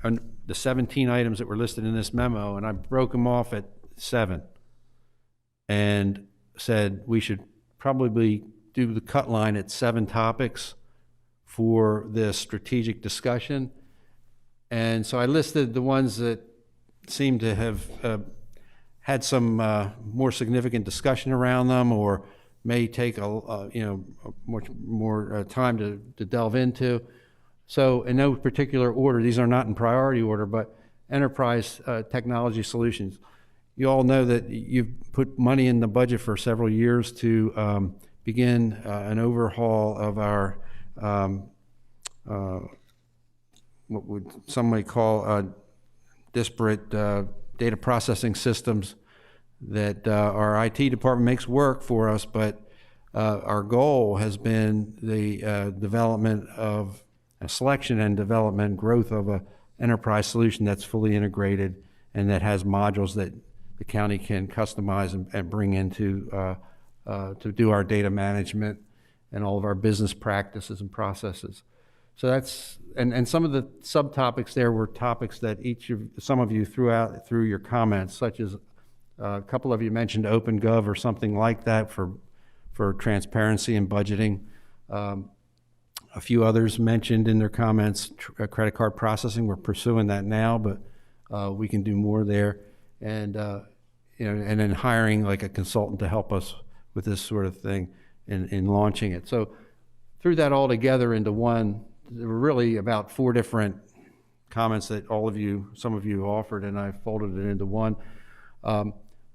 the 17 items that were listed in this memo, and I broke them off at 7 and said we should probably do the cut line at 7 topics for this strategic discussion. And so I listed the ones that seemed to have had some more significant discussion around them, or may take much more time to delve into. So in no particular order, these are not in priority order, but enterprise technology solutions. You all know that you've put money in the budget for several years to begin an overhaul of our what would some may call disparate data processing systems that our IT department makes work for us, but our goal has been the development of a selection and development growth of a enterprise solution that's fully integrated and that has modules that the county can customize and bring into to do our data management and all of our business practices and processes. So that's, and some of the subtopics there were topics that some of you threw out through your comments, such as a couple of you mentioned OpenGov or something like that for transparency and budgeting. A few others mentioned in their comments credit card processing. We're pursuing that now, but we can do more there. And and then hiring like a consultant to help us with this sort of thing in launching it. So threw that all together into one. There were really about 4 different comments that some of you offered, and I folded it into one.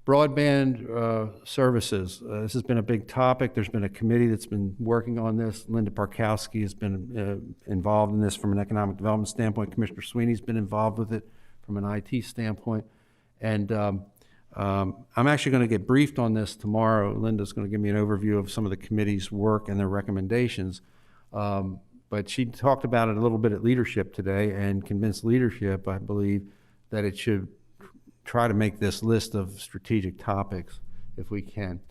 Broadband services. This has been a big topic. There's been a committee that's been working on this. Linda Parkowski has been involved in this from an economic development standpoint. Commissioner Sweeney's been involved with it from an IT standpoint. And I'm actually going to get briefed on this tomorrow. Linda's going to give me an overview of some of the committee's work and their recommendations. But she talked about it a little bit at leadership today and convinced leadership, I believe, that it should try to make this list of strategic topics if we can.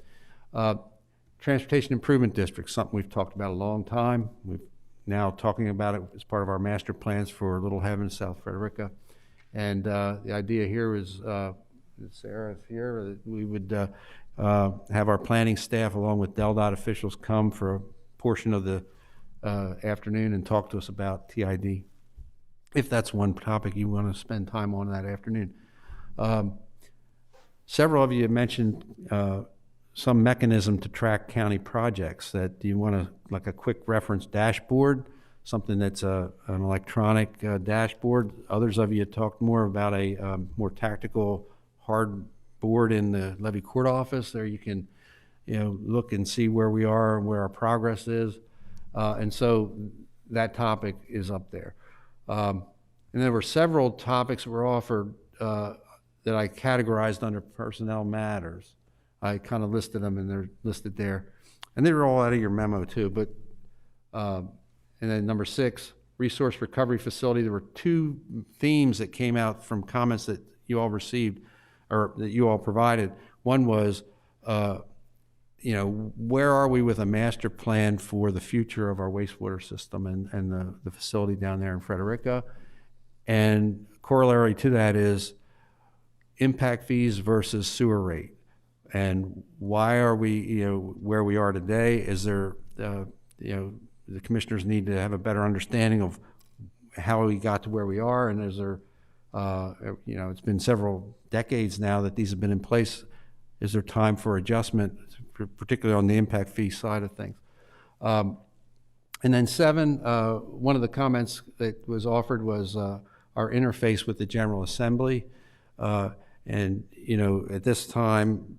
Transportation Improvement District, something we've talked about a long time. We're now talking about it as part of our master plans for Little Heaven, South Frederica. And the idea here is, Sarah's here, that we would have our planning staff along with DelDOT officials come for a portion of the afternoon and talk to us about TID, if that's one topic you want to spend time on that afternoon. Several of you have mentioned some mechanism to track county projects. That you want to, like a quick reference dashboard, something that's an electronic dashboard. Others of you talked more about a more tactical hard board in the Levy Court office. There you can look and see where we are and where our progress is. And so that topic is up there. And there were several topics that were offered that I categorized under personnel matters. I kind of listed them, and they're listed there. And they were all out of your memo too. But and then number 6, resource recovery facility. There were 2 themes that came out from comments that you all received or that you all provided. One was, where are we with a master plan for the future of our wastewater system and the facility down there in Frederica? And corollary to that is impact fees versus sewer rate. And why are we, where we are today? Is there, the commissioners need to have a better understanding of how we got to where we are, and is there, it's been several decades now that these have been in place. Is there time for adjustment, particularly on the impact fee side of things? And then 7, one of the comments that was offered was our interface with the General Assembly. And, at this time,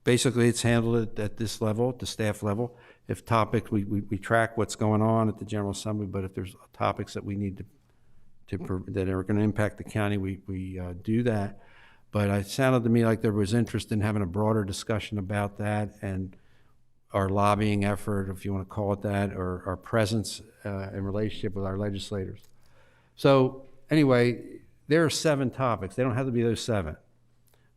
basically it's handled at this level, at the staff level. If topics, we track what's going on at the General Assembly, but if there's topics that we need that are going to impact the county, we do that. but it sounded to me like there was interest in having a broader discussion about that and our lobbying effort, if you want to call it that, or our presence in relationship with our legislators. So anyway, there are 7 topics. They don't have to be those 7.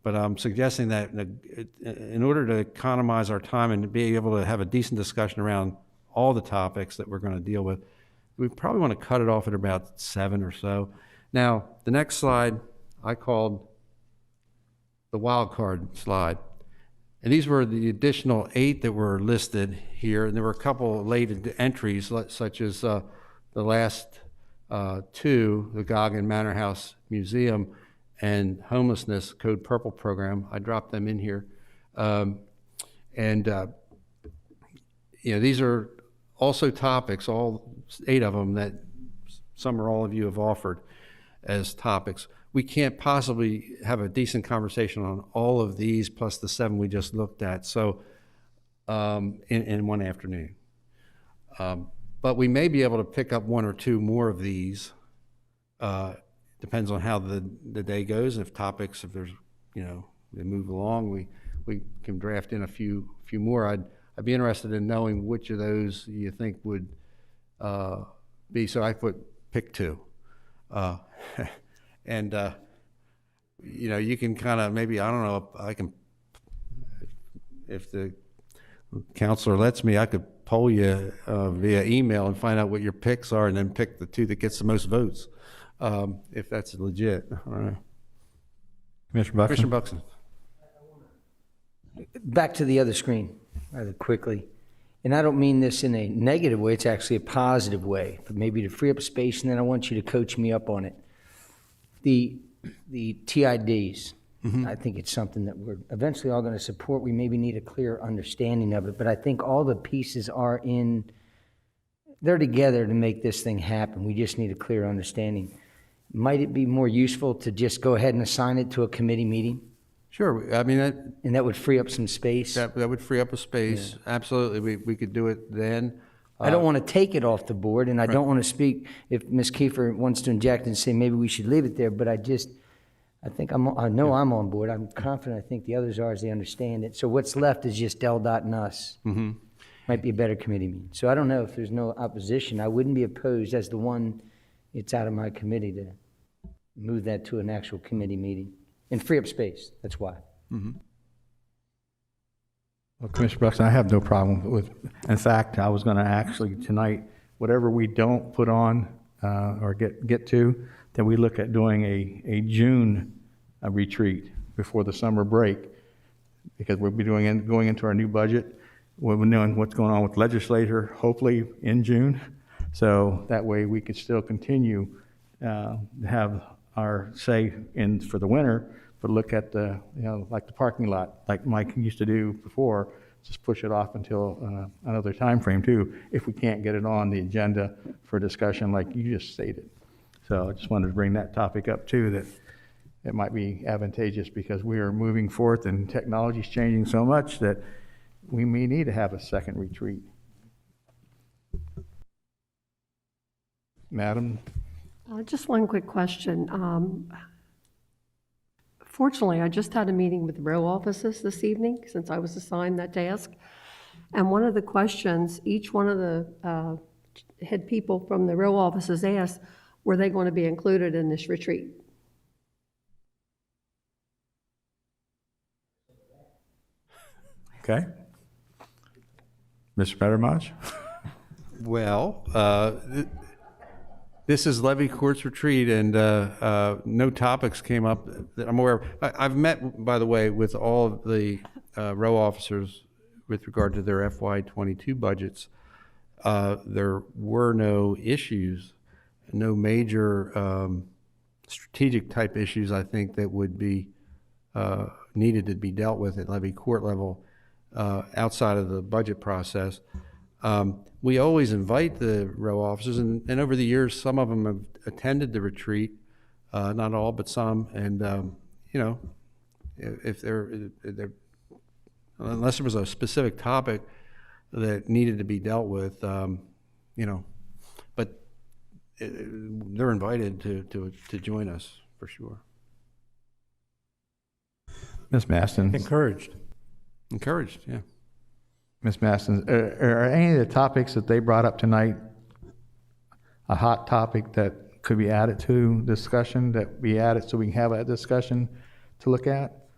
But I'm suggesting that in order to economize our time and to be able to have a decent discussion around all the topics that we're going to deal with, we probably want to cut it off at about 7 or so. Now, the next slide I called the wild card slide. And these were the additional 8 that were listed here. And there were a couple of late entries, such as the last 2, the Goggin Manor House Museum and Homelessness Code Purple program. I dropped them in here. These are also topics, all 8 of them, that some or all of you have offered as topics. We can't possibly have a decent conversation on all of these plus the 7 we just looked at, so in one afternoon. But we may be able to pick up 1 or 2 more of these. Depends on how the day goes. If topics, if there's, they move along, we can draft in a few more. I'd be interested in knowing which of those you think would be. So I pick 2. And you can kind of maybe, I don't know, I can, if the counselor lets me, I could poll you via email and find out what your picks are and then pick the 2 that gets the most votes, if that's legit. I don't know. Commissioner Buxton? Commissioner Buxton. Back to the other screen rather quickly. And I don't mean this in a negative way, it's actually a positive way, but maybe to free up space, and then I want you to coach me up on it. The TIDs, I think it's something that we're eventually all going to support. We maybe need a clear understanding of it, but I think all the pieces they're together to make this thing happen. We just need a clear understanding. Might it be more useful to just go ahead and assign it to a committee meeting? Sure. I mean, and that would free up some space? That would free up a space. Yeah. Absolutely. We could do it then. I don't want to take it off the board, and I don't want to speak if Ms. Kiefer wants to inject and say maybe we should leave it there, but I know I'm on board. I'm confident. I think the others are as they understand it. So what's left is just DelDOT and us. Might be a better committee meeting. So I don't know if there's no opposition. I wouldn't be opposed as the one, it's out of my committee to move that to an actual committee meeting and free up space. That's why. Well, Commissioner Buxton, I have no problem with, in fact, I was going to actually tonight, whatever we don't put on or get to, then we look at doing a June retreat before the summer break, because we'll be going into our new budget. We'll be knowing what's going on with legislature, hopefully in June. So that way we could still continue to have our say in for the winter, but look at the, like the parking lot, like Mike used to do before, just push it off until another time frame too, if we can't get it on the agenda for discussion like you just stated. So I just wanted to bring that topic up too, that it might be advantageous because we are moving forth and technology is changing so much that we may need to have a second retreat. Madam? Just one quick question. Fortunately, I just had a meeting with the row offices this evening since I was assigned that task. And one of the questions each one of the head people from the row offices asked, were they going to be included in this retreat? Okay. Mr. Bettermaj? Well, this is Levy Court's retreat, and no topics came up that I'm aware of. I've met, by the way, with all of the row officers with regard to their FY22 budgets. There were no issues, no major strategic type issues, I think, that would be needed to be dealt with at Levy Court level outside of the budget process. We always invite the row officers, and over the years, some of them have attended the retreat, not all, but some. And if they're unless there was a specific topic that needed to be dealt with, but they're invited to join us for sure. Ms. Maston, Encouraged. Encouraged, yeah. Ms. Maston, are any of the topics that they brought up tonight a hot topic that could be added to discussion, that be added so we can have a discussion to look at?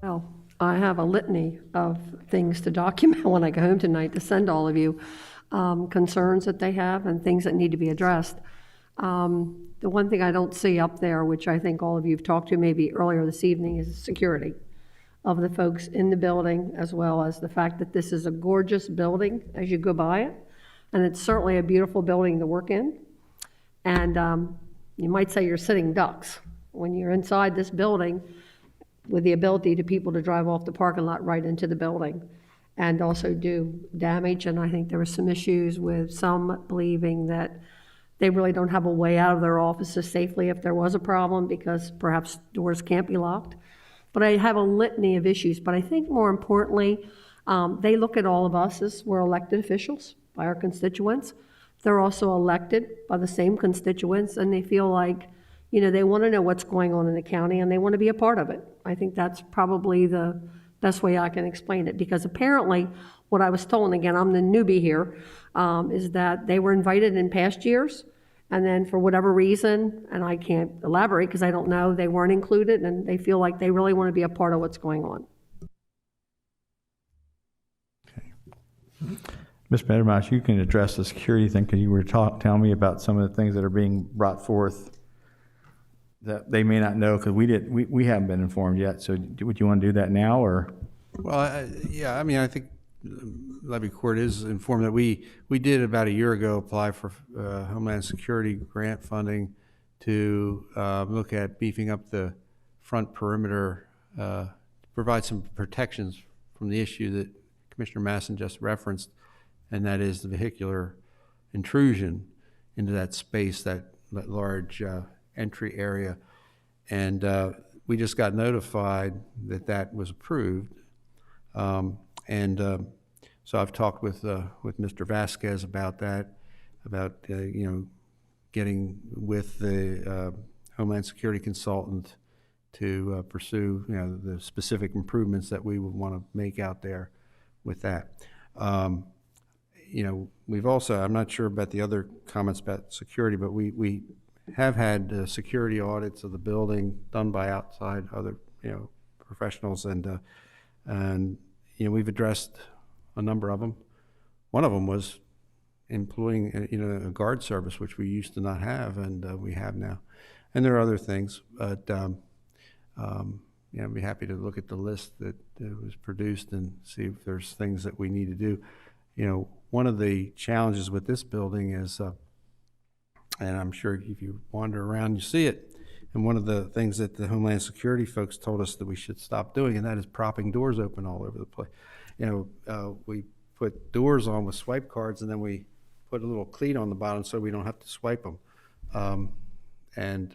Well, I have a litany of things to document when I go home tonight to send all of you, concerns that they have and things that need to be addressed. The one thing I don't see up there, which I think all of you have talked to maybe earlier this evening, is security of the folks in the building, as well as the fact that this is a gorgeous building as you go by it. And it's certainly a beautiful building to work in. And you might say you're sitting ducks when you're inside this building with the ability to people to drive off the parking lot right into the building and also do damage. And I think there were some issues with some believing that they really don't have a way out of their offices safely if there was a problem because perhaps doors can't be locked. But I have a litany of issues. But I think more importantly, they look at all of us as we're elected officials by our constituents. They're also elected by the same constituents, and they feel like, they want to know what's going on in the county, and they want to be a part of it. I think that's probably the best way I can explain it, because apparently what I was told, and again, I'm the newbie here, is that they were invited in past years, and then for whatever reason, and I can't elaborate because I don't know, they weren't included, and they feel like they really want to be a part of what's going on. Ms. Pettermoss, you can address the security thing because you were telling me about some of the things that are being brought forth that they may not know because we haven't been informed yet. So would you want to do that now or? Well, I think Levy Court is informed that we did about a year ago apply for Homeland Security grant funding to look at beefing up the front perimeter, provide some protections from the issue that Commissioner Masson just referenced, and that is the vehicular intrusion into that space, that large entry area. And we just got notified that that was approved. So I've talked with Mr. Vasquez about that, about getting with the Homeland Security consultant to pursue the specific improvements that we would want to make out there with that. We've also, I'm not sure about the other comments about security, but we have had security audits of the building done by outside other professionals, and we've addressed a number of them. One of them was employing a guard service, which we used to not have, and we have now. And there are other things, but I'd be happy to look at the list that was produced and see if there's things that we need to do. One of the challenges with this building is, and I'm sure if you wander around, you see it, and one of the things that the Homeland Security folks told us that we should stop doing, and that is propping doors open all over the place. We put doors on with swipe cards, and then we put a little cleat on the bottom so we don't have to swipe them.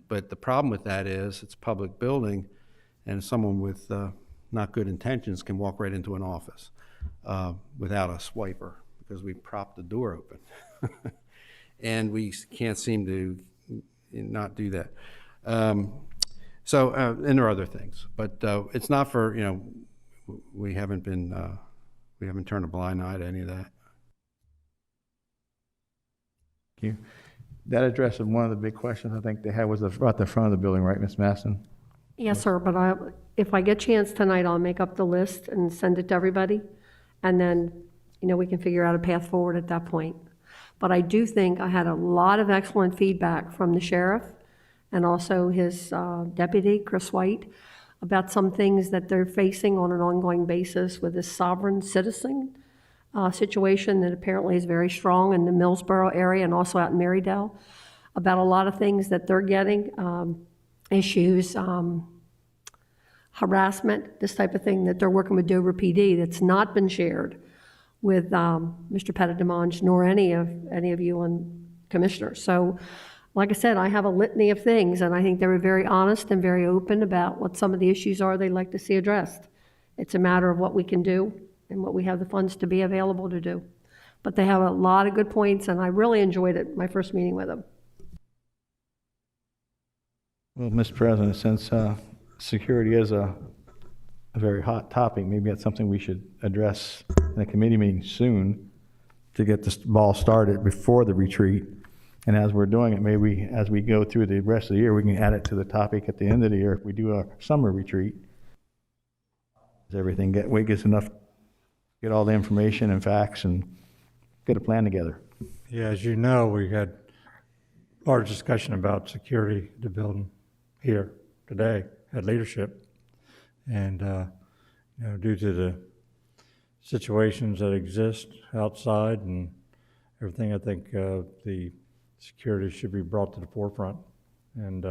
But the problem with that is it's a public building, and someone with not good intentions can walk right into an office without a swiper because we propped the door open. And we can't seem to not do that. And there are other things, but it's not for, we haven't turned a blind eye to any of that. Thank you. That addresses one of the big questions I think they had was about the front of the building, right, Ms. Masson? Yes, sir, but if I get a chance tonight, I'll make up the list and send it to everybody, and then, we can figure out a path forward at that point. But I do think I had a lot of excellent feedback from the sheriff and also his deputy, Chris White, about some things that they're facing on an ongoing basis with this sovereign citizen situation that apparently is very strong in the Millsboro area and also out in Marydale, about a lot of things that they're getting, issues, harassment, this type of thing that they're working with Dover PD that's not been shared with Mr. Pettit-Demange nor any of you on commissioners. So, like I said, I have a litany of things, and I think they were very honest and very open about what some of the issues are they'd like to see addressed. It's a matter of what we can do and what we have the funds to be available to do. But they have a lot of good points, and I really enjoyed it, my first meeting with them. Well, Mr. President, since security is a very hot topic, maybe that's something we should address in a committee meeting soon to get this ball started before the retreat. And as we're doing it, maybe as we go through the rest of the year, we can add it to the topic at the end of the year if we do a summer retreat. Does everything gets enough, get all the information and facts and get a plan together? Yeah, as you know, we had large discussion about security of the building here today at leadership. And, due to the situations that exist outside and everything, I think the security should be brought to the forefront and,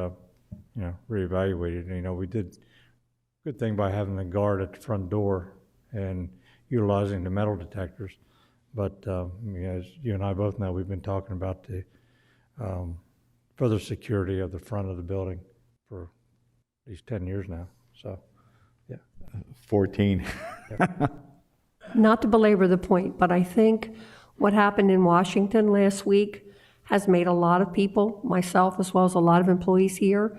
reevaluated. We did a good thing by having the guard at the front door and utilizing the metal detectors. But as you and I both know, we've been talking about the further security of the front of the building for at least 10 years now. So, yeah. 14. Not to belabor the point, but I think what happened in Washington last week has made a lot of people, myself as well as a lot of employees here,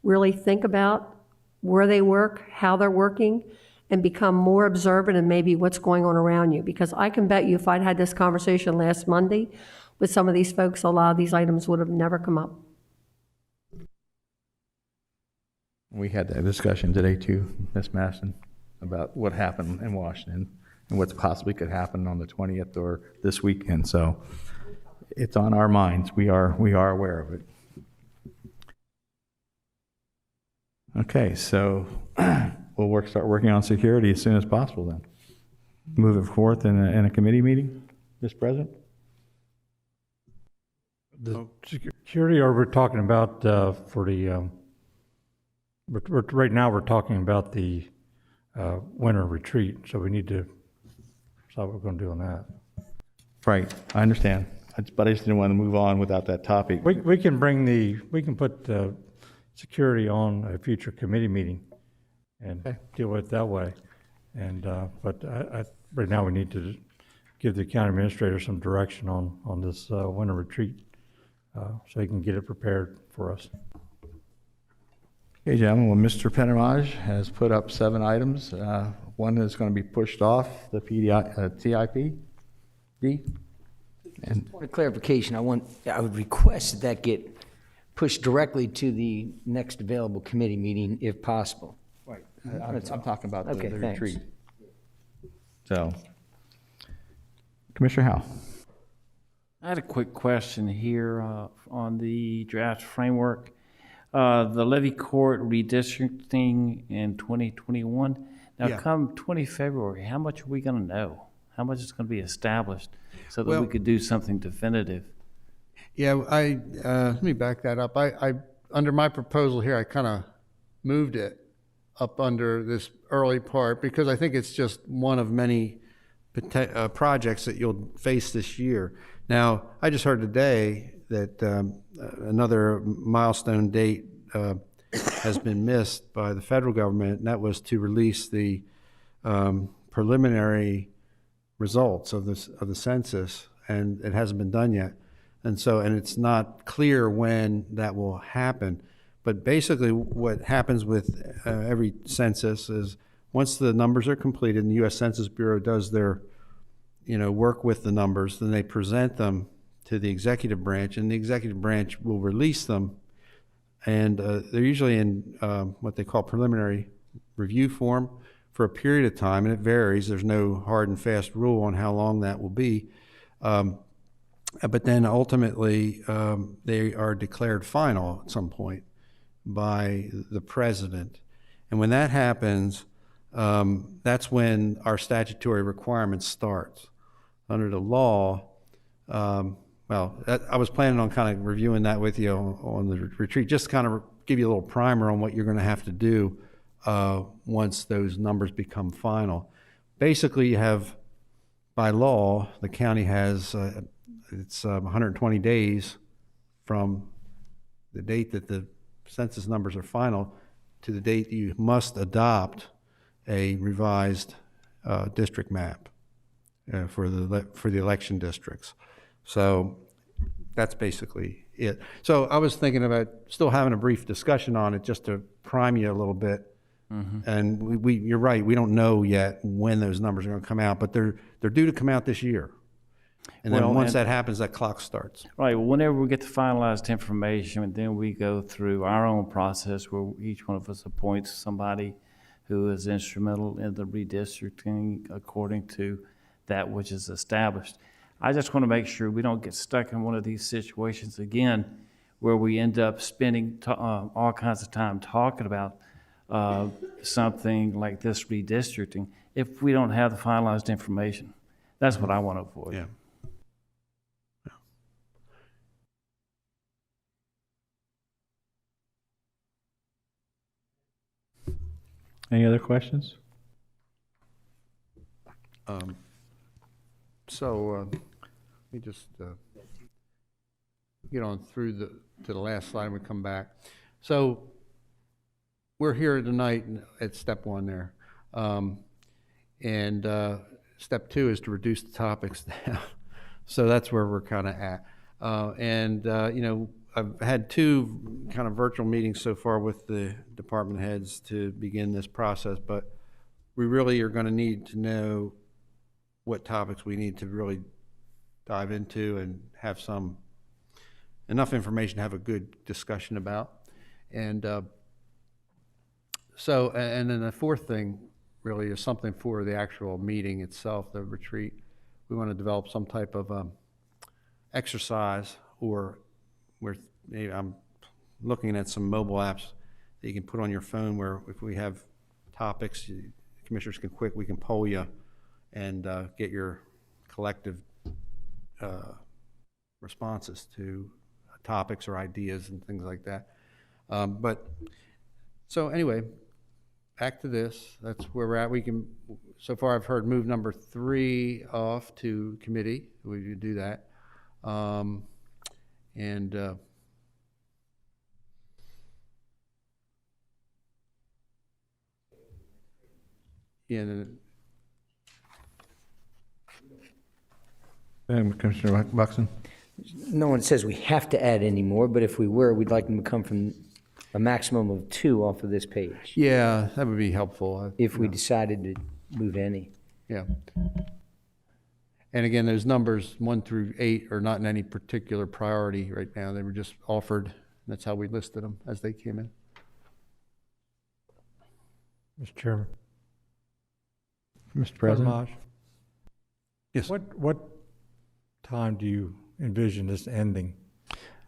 really think about where they work, how they're working, and become more observant of maybe what's going on around you. Because I can bet you if I'd had this conversation last Monday with some of these folks, a lot of these items would have never come up. We had that discussion today too, Ms. Maston, about what happened in Washington and what possibly could happen on the 20th or this weekend. So it's on our minds. We are aware of it. Okay, so we'll start working on security as soon as possible then. Move it forth in a committee meeting, Mr. President? The security, or we're talking about for the, right now we're talking about the winter retreat, so we need to decide what we're going to do on that. Right, I understand. But I just didn't want to move on without that topic. We can put security on a future committee meeting and deal with it that way. And but right now we need to give the county administrator some direction on this winter retreat so he can get it prepared for us. Okay, gentlemen, well, Mr. Pennermage has put up 7 items. One is going to be pushed off, the TIP. And point of clarification, I would request that get pushed directly to the next available committee meeting if possible. Right. I'm talking about the thanks. retreat. So, Commissioner Howe. I had a quick question here on the draft framework. The Levy Court redistricting in 2021. Now, Yeah. come 20 February, how much are we going to know? How much is going to be established so that we could do something definitive? Yeah, let me back that up. I under my proposal here, I kind of moved it up under this early part because I think it's just one of many projects that you'll face this year. Now, I just heard today that another milestone date has been missed by the federal government, and that was to release the preliminary results of the census, and it hasn't been done yet. And it's not clear when that will happen. But basically what happens with every census is once the numbers are completed and the U.S. Census Bureau does their, work with the numbers, then they present them to the executive branch, and the executive branch will release them. And they're usually in what they call preliminary review form for a period of time, and it varies. There's no hard and fast rule on how long that will be. But then ultimately, they are declared final at some point by the president. And when that happens, that's when our statutory requirements start. Under the law, I was planning on kind of reviewing that with you on the retreat, just to kind of give you a little primer on what you're going to have to do once those numbers become final. Basically, you have, by law, the county has it's 120 days from the date that the census numbers are final to the date you must adopt a revised district map for the election districts. So that's basically it. So I was thinking about still having a brief discussion on it, just to prime you a little bit. And you're right, we don't know yet when those numbers are going to come out, but they're due to come out this year. And then Well, once and- that happens, that clock starts. Right, well, whenever we get the finalized information, and then we go through our own process where each one of us appoints somebody who is instrumental in the redistricting according to that which is established. I just want to make sure we don't get stuck in one of these situations again where we end up spending all kinds of time talking about something like this redistricting if we don't have the finalized information. That's what I want to avoid. Yeah. Any other questions? Let me just get on through to the last slide and we come back. So we're here tonight at step one there. Step two is to reduce the topics down. So that's where we're kind of at. I've had two kind of virtual meetings so far with the department heads to begin this process, but we really are going to need to know what topics we need to really dive into and have enough information to have a good discussion about. And then the fourth thing really is something for the actual meeting itself, the retreat. We want to develop some type of exercise, or where maybe I'm looking at some mobile apps that you can put on your phone where if we have topics, commissioners we can poll you and get your collective responses to topics or ideas and things like that. So anyway, back to this. That's where we're at. So far I've heard move number 3 off to committee. We could do that. Commissioner Buxton? No one says we have to add any more, but if we were, we'd like them to come from a maximum of 2 off of this page, Yeah, that would be helpful. if we decided to move any. Yeah. And again, those numbers 1 through 8 are not in any particular priority right now. They were just offered. That's how we listed them as they came in. Mr. Chairman. Mr. President? Maj, Yes. what time do you envision this ending?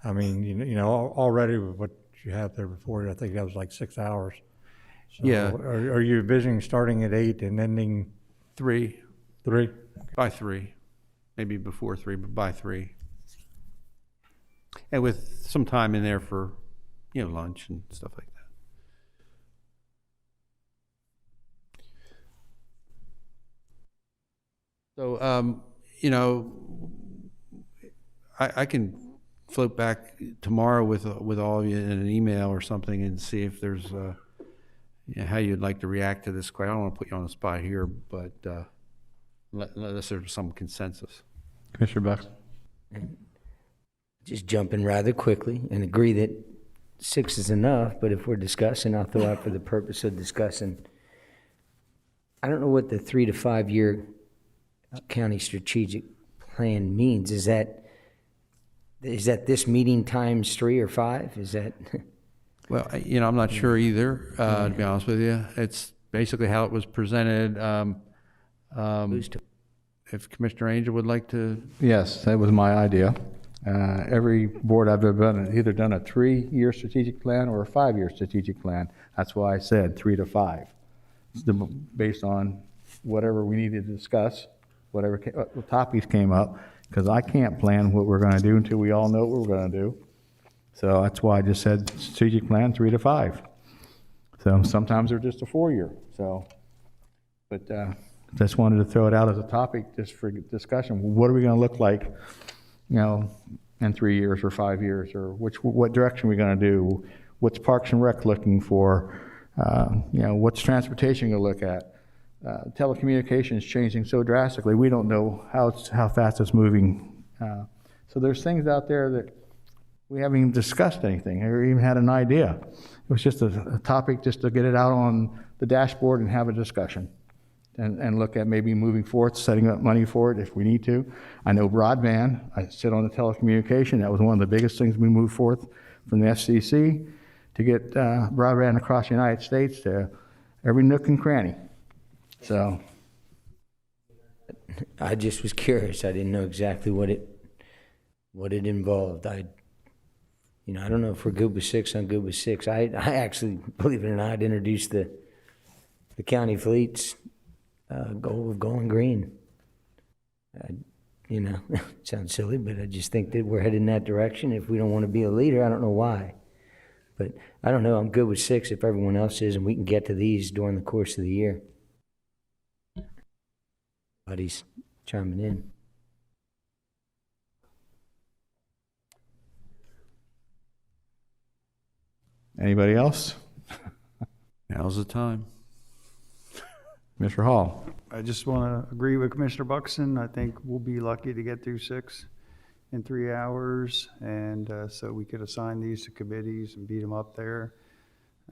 I mean, already with what you had there before, I think that was like 6 hours. So Yeah. Are you envisioning starting at 8 and ending 3 3? by 3, maybe before 3, but by 3, and with some time in there for lunch and stuff like that. So I can float back tomorrow with all of you in an email or something and see if there's how you'd like to react to this. I don't want to put you on the spot here, but unless there's some consensus. Commissioner Buxton? Just jump in rather quickly and agree that 6 is enough, but if we're discussing, I'll throw out for the purpose of discussing. I don't know what the 3 to 5 year county strategic plan means. Is that this meeting times 3 or 5? Is that? Well, I'm not sure either, to be honest with you. It's basically how it was presented. If Commissioner Angel would like to. Yes, that was my idea. Every board I've ever done, either done a 3-year strategic plan or a 5-year strategic plan. That's why I said 3 to 5. Based on whatever we needed to discuss, whatever topics came up, because I can't plan what we're going to do until we all know what we're going to do. So that's why I just said strategic plan 3 to 5. So sometimes they're just a 4-year. But just wanted to throw it out as a topic just for discussion. What are we going to look like, in 3 years or 5 years, or what direction are we going to do? What's Parks and Rec looking for? What's transportation going to look at? Telecommunications changing so drastically, we don't know how fast it's moving. So there's things out there that We haven't even discussed anything or even had an idea. It was just a topic just to get it out on the dashboard and have a discussion and look at maybe moving forth, setting up money for it if we need to. I know broadband, I sit on the telecommunication. That was one of the biggest things we moved forth from the FCC to get broadband across the United States to every nook and cranny. So I just was curious. I didn't know exactly what it involved. I don't know if we're good with 6. I'm good with 6. I actually, believe it or not, introduced the county fleet's goal of going green. It sounds silly, but I just think that we're headed in that direction. If we don't want to be a leader, I don't know why. But I don't know. I'm good with 6 if everyone else is, and we can get to these during the course of the year. Buddy's chiming in. anybody else? Now's the time. Mr. Hall? I just want to agree with Commissioner Buxton. I think we'll be lucky to get through 6 in 3 hours, and so we could assign these to committees and beat them up there,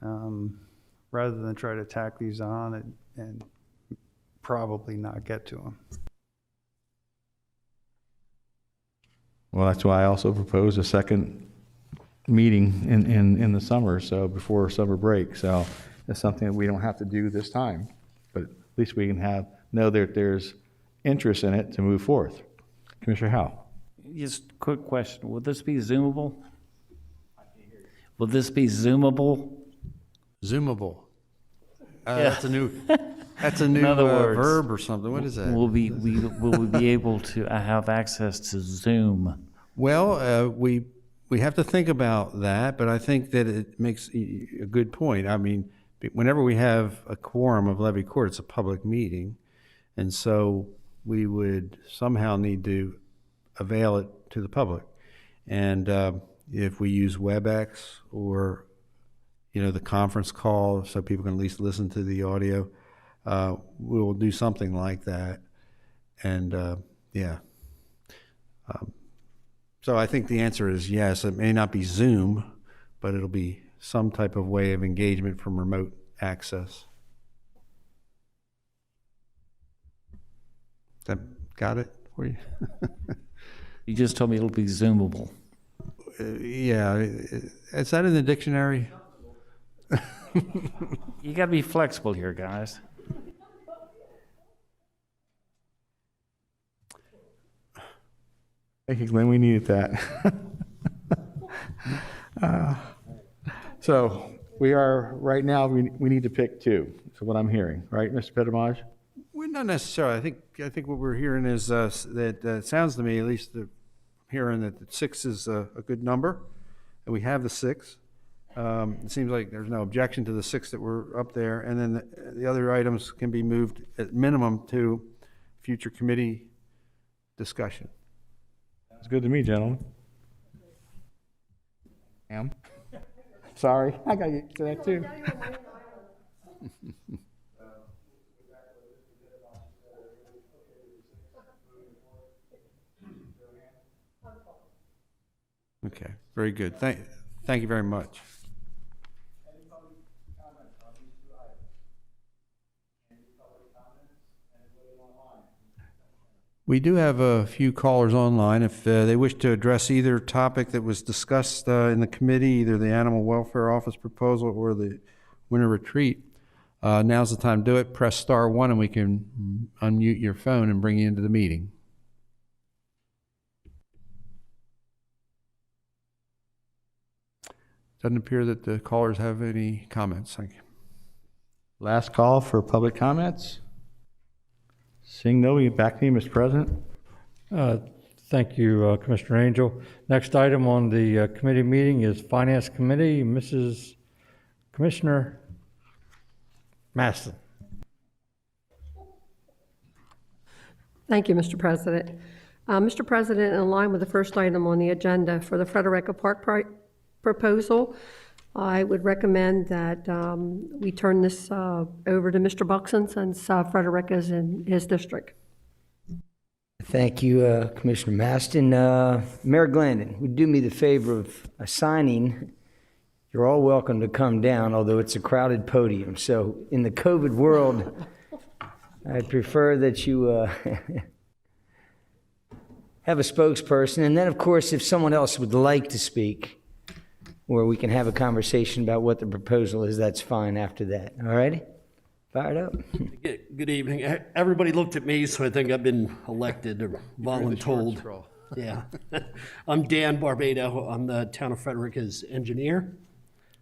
rather than try to tack these on and probably not get to them. Well, that's why I also proposed a second meeting in the summer, so before summer break. So that's something that we don't have to do this time, but at least we can know that there's interest in it to move forth. Commissioner Howe? Just quick question. Will this be Zoomable? Will this be Zoomable? Zoomable. Yeah. That's a new In other words, verb or something. What is that? Will we be able to have access to Zoom? Well, we have to think about that, but I think that it makes a good point. I mean, whenever we have a quorum of Levy Court, it's a public meeting, and so we would somehow need to avail it to the public. And if we use WebEx or the conference call, so people can at least listen to the audio, we will do something like that. And so I think the answer is yes. It may not be Zoom, but it'll be some type of way of engagement from remote access. That got it for you? You just told me it'll be Zoomable. Yeah. Is that in the dictionary? You got to be flexible here, guys. Thank you, Glenn. We needed that. So we are, right now, we need to pick 2. So what I'm hearing, right, Mr. Petomage? Well, not necessarily. I think what we're hearing is that it sounds to me, at least hearing that 6 is a good number, and we have the 6. It seems like there's no objection to the 6 that were up there, and then the other items can be moved at minimum to future committee discussion. Sounds good to me, gentlemen. Ma'am? Sorry, I got used to that too. Okay, very good. Thank you very much. We do have a few callers online. If they wish to address either topic that was discussed in the committee, either the Animal Welfare Office proposal or the winter retreat, now's the time to do it. Press *1 and we can unmute your phone and bring you into the meeting. Doesn't appear that the callers have any comments. Thank you. Last call for public comments. Seeing nobody, back to you, Mr. President. Thank you, Commissioner Angel. Next item on the committee meeting is Finance Committee. Mrs. Commissioner Maston. Thank you, Mr. President. Mr. President, in line with the first item on the agenda for the Frederica Park proposal, I would recommend that we turn this over to Mr. Buxton since Frederica is in his district. Thank you, Commissioner Maston. Mayor Glandon, would you do me the favor of assigning, you're all welcome to come down, although it's a crowded podium. So in the COVID world, I'd prefer that you have a spokesperson. And then, of course, if someone else would like to speak, or we can have a conversation about what the proposal is, that's fine after that. All righty? Fired up. Good evening. Everybody looked at me, so I think I've been elected or voluntold. Yeah. I'm Dan Barbado. I'm the Town of Frederica's engineer.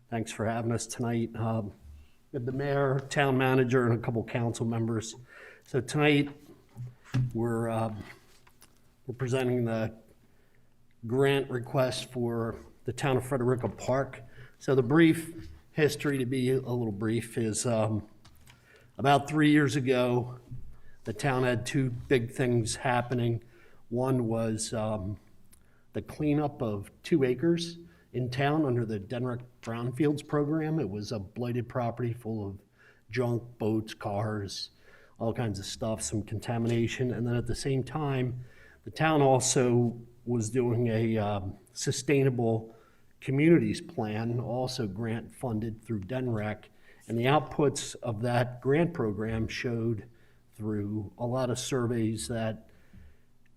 Thanks for having us tonight. With the mayor, town manager, and a couple council members. So tonight, we're presenting the grant request for the Town of Frederica Park. So the brief history, to be a little brief, is about 3 years ago, the town had two big things happening. One was the cleanup of 2 acres in town under the Denrick Brownfields program. It was a blighted property full of junk, boats, cars, all kinds of stuff, some contamination. And then at the same time, the town also was doing a sustainable communities plan, also grant funded through DENREC. And the outputs of that grant program showed through a lot of surveys that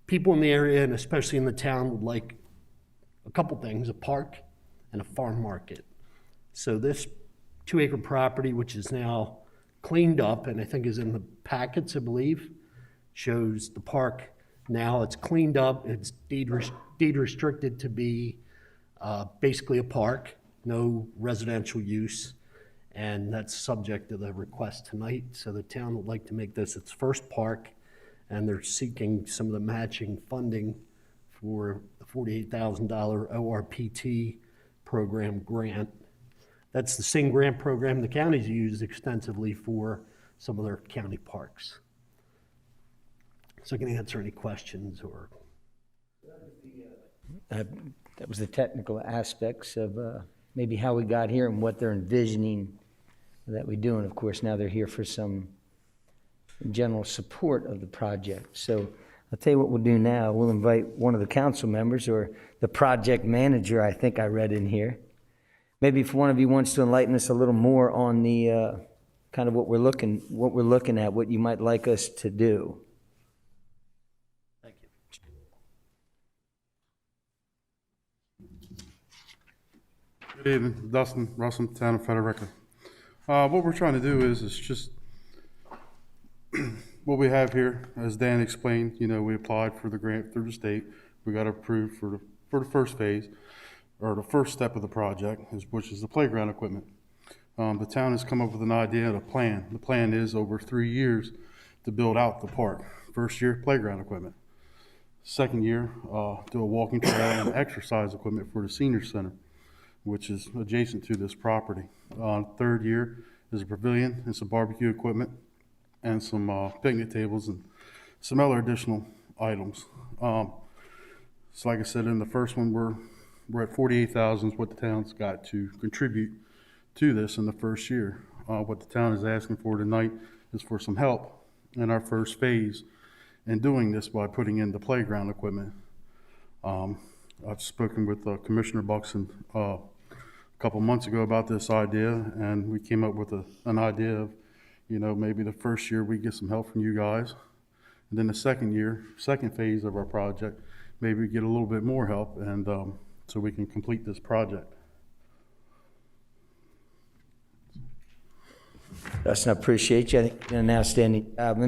people in the area, and especially in the town, would like a couple things: a park and a farm market. So this 2-acre property, which is now cleaned up and I think is in the packets, I believe, shows the park now. It's cleaned up, it's deed restricted to be basically a park, no residential use. And that's subject to the request tonight. So the town would like to make this its first park, and they're seeking some of the matching funding for the $48,000 ORPT program grant. That's the same grant program the county's used extensively for some of their county parks. So I can answer any questions or. That was the technical aspects of maybe how we got here and what they're envisioning that we do. And of course, now they're here for some general support of the project. So I'll tell you what we'll do now. We'll invite one of the council members or the project manager, I think I read in here. Maybe if one of you wants to enlighten us a little more on the kind of what we're looking at, what you might like us to do. Thank you. Good evening, Dustin Russell, Town of Frederica. What we're trying to do is just what we have here, as Dan explained. You know, we applied for the grant through the state. We got approved for the first phase, or the first step of the project, which is the playground equipment. The town has come up with an idea and a plan. The plan is over 3 years to build out the park. First year, playground equipment. Second year, do a walking trail and exercise equipment for the senior center, which is adjacent to this property. Third year is a pavilion and some barbecue equipment and some picnic tables and some other additional items. So like I said, in the first one, we're at $48,000 is what the town's got to contribute to this in the first year. What the town is asking for tonight is for some help in our first phase in doing this by putting in the playground equipment. I've spoken with Commissioner Buxton a couple months ago about this idea, and we came up with an idea of, you know, maybe the first year we get some help from you guys, and then the second phase of our project, maybe we get a little bit more help, and so we can complete this project. Dustin, I appreciate you. I think you're an outstanding job.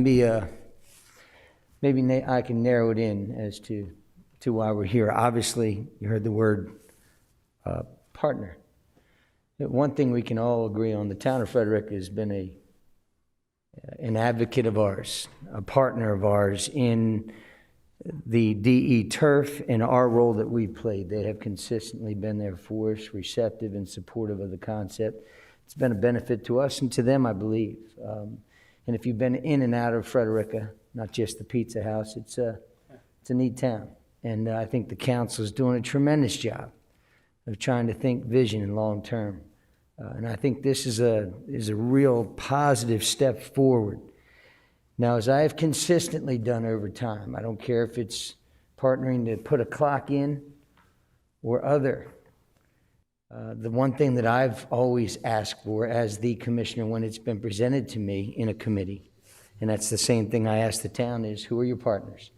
Maybe I can narrow it in as to why we're here. Obviously, you heard the word partner. One thing we can all agree on, the town of Frederica has been an advocate of ours, a partner of ours in the DE turf and our role that we've played. They have consistently been there for us, receptive and supportive of the concept. It's been a benefit to us and to them, I believe. And if you've been in and out of Frederica, not just the Pizza House, it's a neat town. And I think the council is doing a tremendous job of trying to think vision and long term. And I think this is a real positive step forward Now, as I have consistently done over time, I don't care if it's partnering to put a clock in or other, the one thing that I've always asked for as the commissioner when it's been presented to me in a committee, and that's the same thing I ask the town, is who are your partners?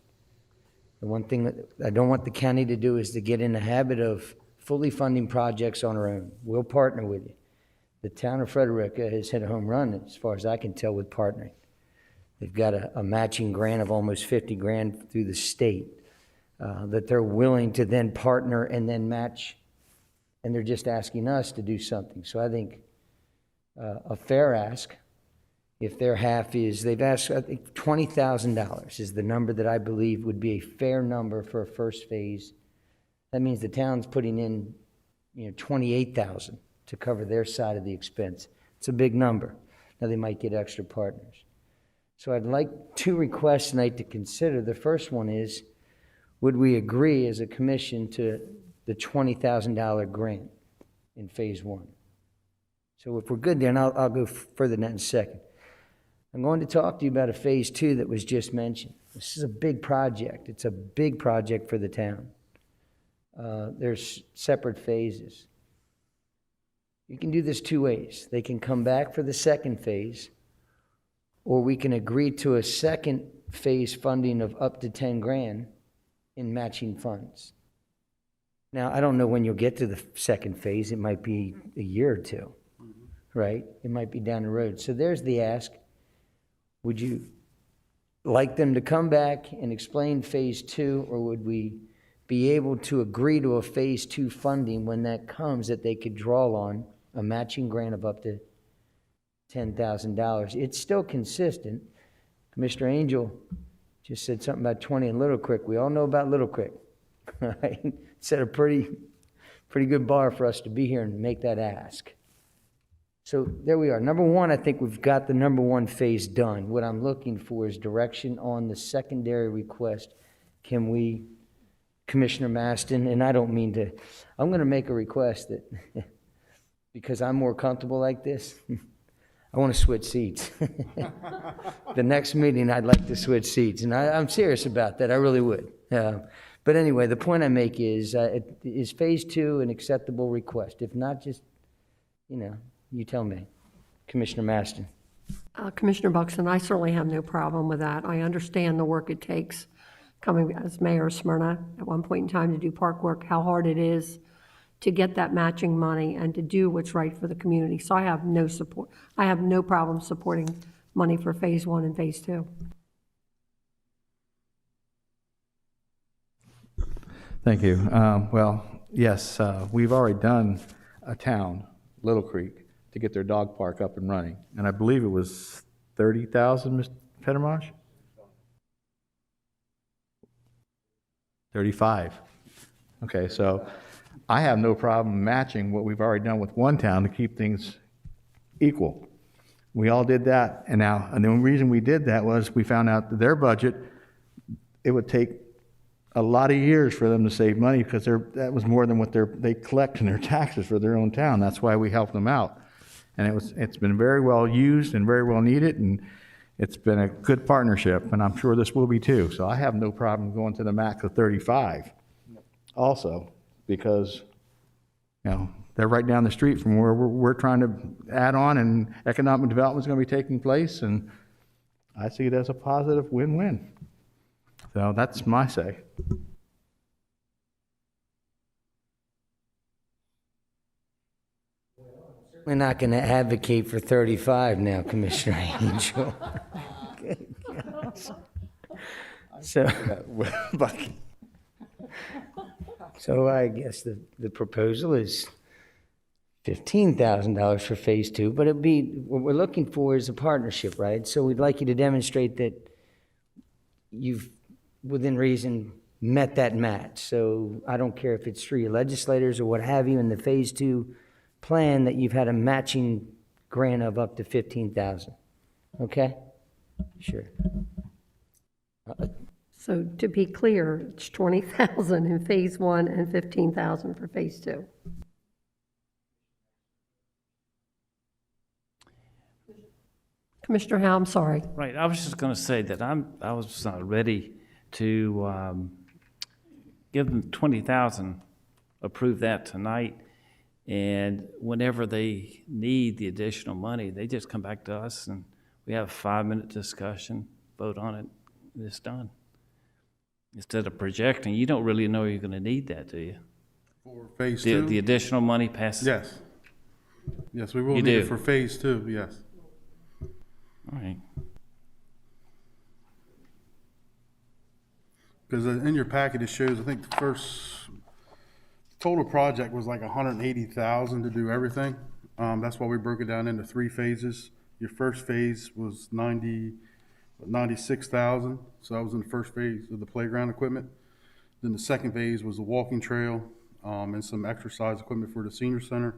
The one thing that I don't want the county to do is to get in the habit of fully funding projects on our own. We'll partner with you. The town of Frederica has hit a home run, as far as I can tell, with partnering. They've got a matching grant of almost 50 grand through the state that they're willing to then partner and then match, and they're just asking us to do something. So I think a fair ask, if their half is, they've asked, I think $20,000 is the number that I believe would be a fair number for a first phase. That means the town's putting in, $28,000 to cover their side of the expense. It's a big number. Now they might get extra partners. So I'd like two requests tonight to consider. The first one is, would we agree as a commission to the $20,000 grant in phase one? So if we're good there, and I'll go further than that in a second. I'm going to talk to you about a phase two that was just mentioned. This is a big project. It's a big project for the town. There's separate phases. You can do this two ways. They can come back for the second phase, or we can agree to a second phase funding of up to 10 grand in matching funds. Now, I don't know when you'll get to the second phase. It might be a year or two, right? It might be down the road. So there's the ask. Would you like them to come back and explain phase two, or would we be able to agree to a phase two funding when that comes, that they could draw on a matching grant of up to $10,000? It's still consistent. Commissioner Angel just said something about 20 in Little Creek. We all know about Little Creek, right? Set a pretty good bar for us to be here and make that ask. So there we are. Number one, I think we've got the number one phase done. What I'm looking for is direction on the secondary request. Can we, Commissioner Maston, and I don't mean to, I'm going to make a request that, because I'm more comfortable like this, I want to switch seats. The next meeting, I'd like to switch seats. And I'm serious about that. I really would. But anyway, the point I make is phase two an acceptable request? If not, just, you tell me. Commissioner Maston. Commissioner Buxton, I certainly have no problem with that. I understand the work it takes coming as mayor of Smyrna at one point in time to do park work, how hard it is to get that matching money and to do what's right for the community. So I have no support. I have no problem supporting money for phase one and phase two. Thank you. Well, yes, we've already done a town, Little Creek, to get their dog park up and running. And I believe it was 30,000, Mr. Pettermarsh? 35. Okay, so I have no problem matching what we've already done with one town to keep things equal. We all did that, and the only reason we did that was we found out that their budget, it would take a lot of years for them to save money because that was more than what they collect in their taxes for their own town. That's why we helped them out. And it's been very well used and very well needed, and it's been a good partnership, and I'm sure this will be too. So I have no problem going to the max of 35 also, because they're right down the street from where we're trying to add on, and economic development is going to be taking place, and I see it as a positive win-win. So that's my say. We're not going to advocate for 35 now, Commissioner Angel. So I guess the proposal is $15,000 for phase two, but what we're looking for is a partnership, right? So we'd like you to demonstrate that you've, within reason, met that match. So I don't care if it's through your legislators or what have you in the phase two plan, that you've had a matching grant of up to $15,000. Okay? Sure. So to be clear, it's 20,000 in phase one and 15,000 for phase two. Commissioner Howe, I'm sorry. Right, I was just going to say that I was ready to give them 20,000, approve that tonight, and whenever they need the additional money, they just come back to us and we have a 5-minute discussion, vote on it, and it's done. Instead of projecting, you don't really know you're going to need that, do you? For phase two? The additional money passes? Yes. Yes, we will You need it do? for phase two, yes. All right. Because in your packet, it shows, I think the first total project was like 180,000 to do everything. That's why we broke it down into 3 phases. Your first phase was 96,000, so that was in the first phase of the playground equipment. Then the second phase was the walking trail, and some exercise equipment for the senior center.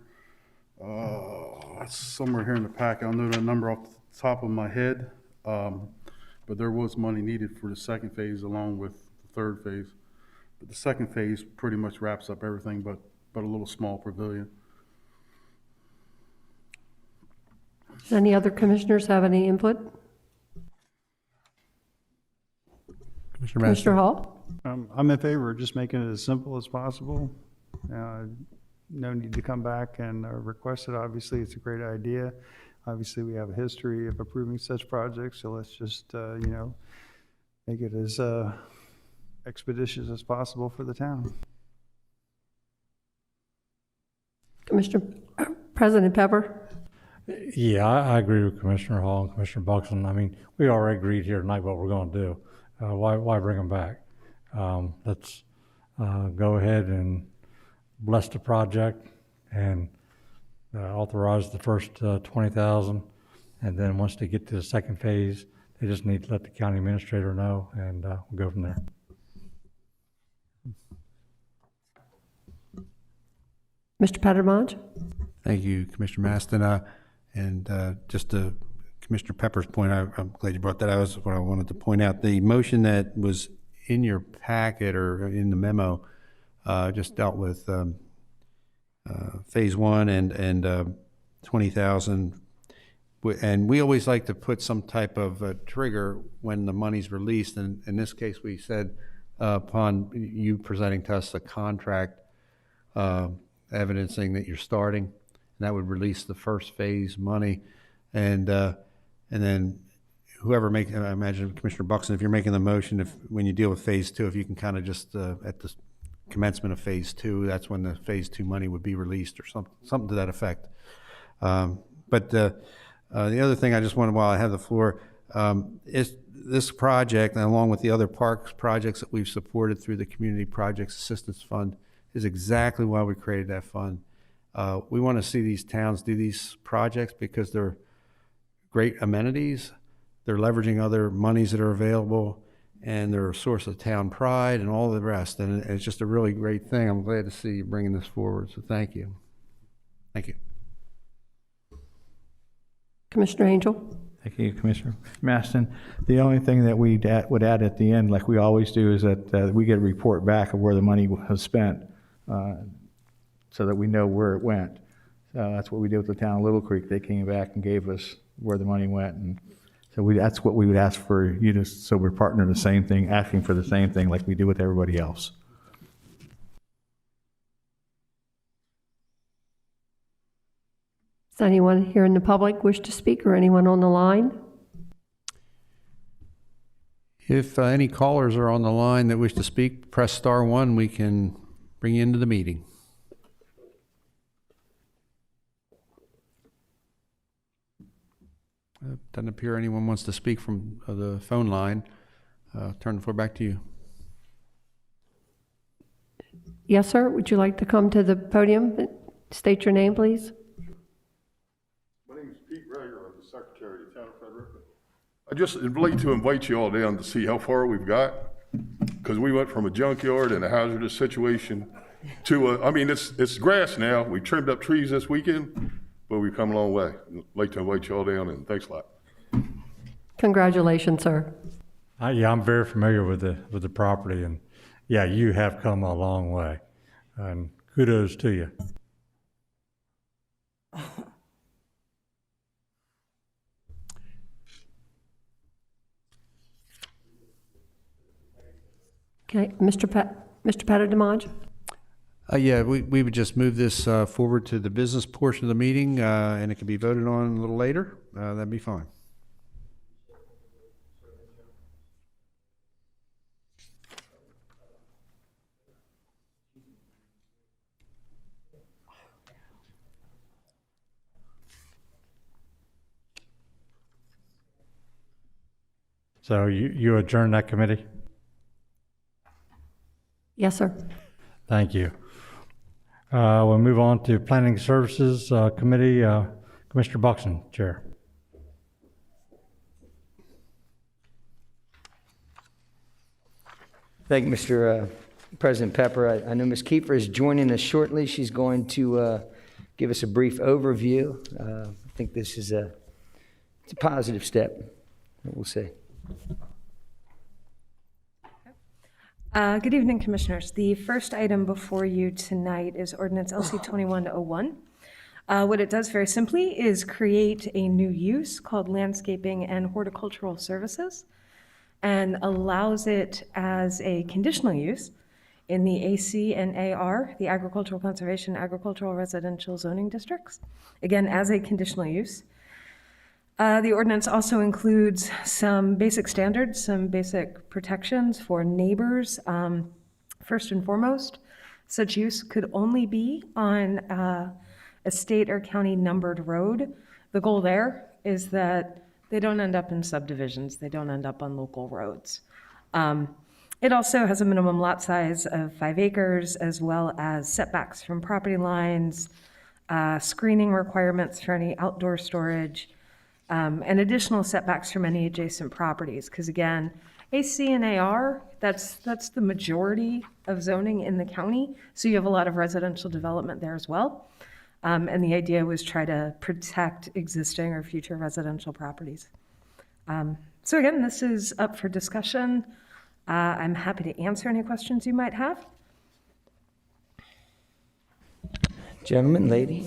That's somewhere here in the packet. I don't know that number off the top of my head, but there was money needed for the second phase along with the third phase. But the second phase pretty much wraps up everything but a little small pavilion. Does any other commissioners have any input? Commissioner Hall? I'm in favor of just making it as simple as possible. No need to come back and request it. Obviously, it's a great idea. Obviously, we have a history of approving such projects, so let's just, make it as expeditious as possible for the town. President Pepper? Yeah, I agree with Commissioner Hall and Commissioner Buxton. I mean, we already agreed here tonight what we're going to do. Why bring them back? Let's go ahead and bless the project and authorize the first 20,000. And then once they get to the second phase, they just need to let the county administrator know, and we'll go from there. Mr. Pattermont? Thank you, Commissioner Maston. And just to Commissioner Pepper's point, I'm glad you brought that. That was what I wanted to point out. The motion that was in your packet or in the memo just dealt with phase one and 20,000. And we always like to put some type of trigger when the money's released. And in this case, we said upon you presenting to us the contract evidencing that you're starting, and that would release the first phase money. And then whoever I imagine Commissioner Buxton, if you're making the motion, when you deal with phase two, if you can kind of just at the commencement of phase two, that's when the phase two money would be released or something to that effect. But the other thing I just wanted, while I have the floor, is this project, and along with the other parks projects that we've supported through the Community Projects Assistance Fund, is exactly why we created that fund. We want to see these towns do these projects because they're great amenities, they're leveraging other monies that are available, and they're a source of town pride and all the rest. And it's just a really great thing. I'm glad to see you bringing this forward, so thank you. Thank you. Commissioner Angel? Thank you, Commissioner Maston. The only thing that we would add at the end, like we always do, is that we get a report back of where the money was spent so that we know where it went. That's what we did with the town of Little Creek. They came back and gave us where the money went. And so that's what we would ask for you to, so we're partnering the same thing, asking for the same thing like we do with everybody else. Does anyone here in the public wish to speak, or anyone on the line? If any callers are on the line that wish to speak, press star one. We can bring you into the meeting. Doesn't appear anyone wants to speak from the phone line. Turn the floor back to you. Yes, sir. Would you like to come to the podium? State your name, please. My name is Pete Rager. I'm the Secretary of the Town of Frederica. I just would like to invite you all down to see how far we've got, because we went from a junkyard and a hazardous situation to I mean, it's grass now. We trimmed up trees this weekend, but we've come a long way. I'd like to invite you all down, and thanks a lot. Congratulations, sir. Yeah, I'm very familiar with the property, and yeah, you have come a long way, and kudos to you. Okay, Mr. Patterdamage? Yeah, we would just move this forward to the business portion of the meeting, and it can be voted on a little later. That'd be fine. So you adjourn that committee? Yes, sir. Thank you. We'll move on to Planning Services Committee. Commissioner Buxton, Chair. Thank you, Mr. President Pepper. I know Ms. Kiefer is joining us shortly. She's going to give us a brief overview. I think this is it's a positive step, we'll say. Good evening, Commissioners. The first item before you tonight is Ordinance LC 2101. What it does very simply is create a new use called Landscaping and Horticultural Services and allows it as a conditional use in the AC and AR, the Agricultural Conservation Agricultural Residential Zoning Districts, again, as a conditional use. The ordinance also includes some basic standards, some basic protections for neighbors. First and foremost, such use could only be on a state or county numbered road. The goal there is that they don't end up in subdivisions, they don't end up on local roads. It also has a minimum lot size of 5 acres, as well as setbacks from property lines, screening requirements for any outdoor storage, and additional setbacks from any adjacent properties. Because again, AC and AR, that's the majority of zoning in the county. So you have a lot of residential development there as well. And the idea was try to protect existing or future residential properties. So again, this is up for discussion. I'm happy to answer any questions you might have. Gentlemen, lady,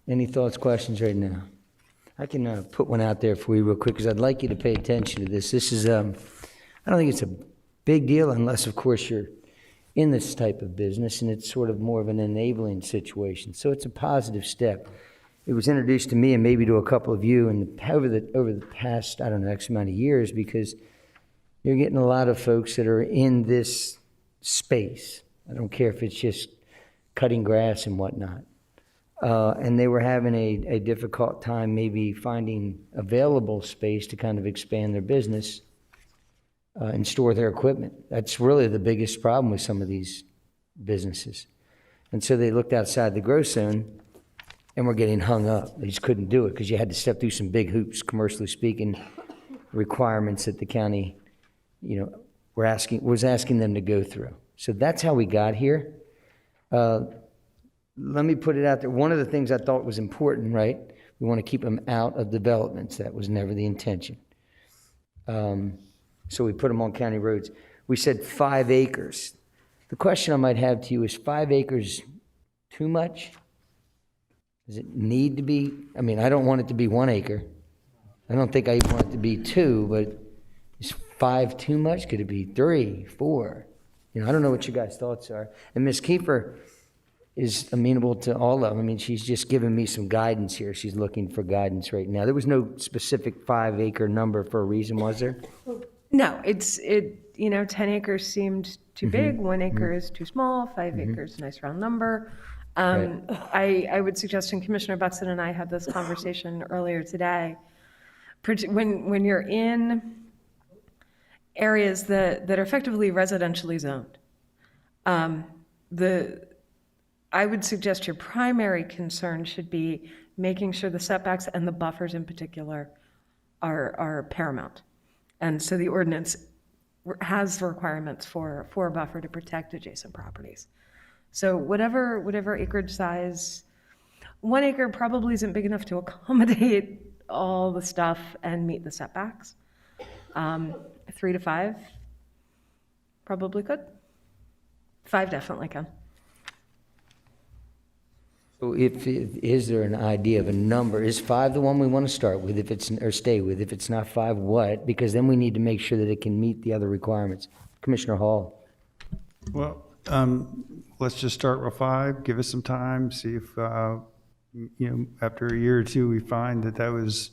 any thoughts, questions right now? I can put one out there for you real quick because I'd like you to pay attention to this. This is, I don't think it's a big deal unless, of course, you're in this type of business and it's sort of more of an enabling situation. So it's a positive step. It was introduced to me and maybe to a couple of you over the past, I don't know, X amount of years, because you're getting a lot of folks that are in this space. I don't care if it's just cutting grass and whatnot. And they were having a difficult time maybe finding available space to kind of expand their business and store their equipment. That's really the biggest problem with some of these businesses. And so they looked outside the growth zone and were getting hung up. They just couldn't do it because you had to step through some big hoops, commercially speaking, requirements that the county, was asking them to go through. So that's how we got here. Let me put it out there. One of the things I thought was important, right? We want to keep them out of developments. That was never the intention. So we put them on county roads. We said 5 acres. The question I might have to you is 5 acres too much? Does it need to be? I mean, I don't want it to be 1 acre. I don't think I even want it to be 2, but is 5 too much? Could it be 3, 4? I don't know what you guys' thoughts are. And Ms. Kiefer is amenable to all of them. I mean, she's just giving me some guidance here. She's looking for guidance right now. There was no specific 5 acre number for a reason, was there? No, 10 acres seemed too big, 1 acre is too small, 5 acres, nice round number. I would suggest, and Commissioner Buxton and I had this conversation earlier today, when you're in areas that are effectively residentially zoned, I would suggest your primary concern should be making sure the setbacks and the buffers in particular are paramount. And so the ordinance has requirements for a buffer to protect adjacent properties. So whatever acreage size, 1 acre probably isn't big enough to accommodate all the stuff and meet the setbacks. 3 to 5 probably could. 5 definitely can. So is there an idea of a number? Is 5 the one we want to start with, or stay with? If it's not 5, what? Because then we need to make sure that it can meet the other requirements. Commissioner Hall. Well, let's just start with 5, give us some time, see if, after a year or two, we find that was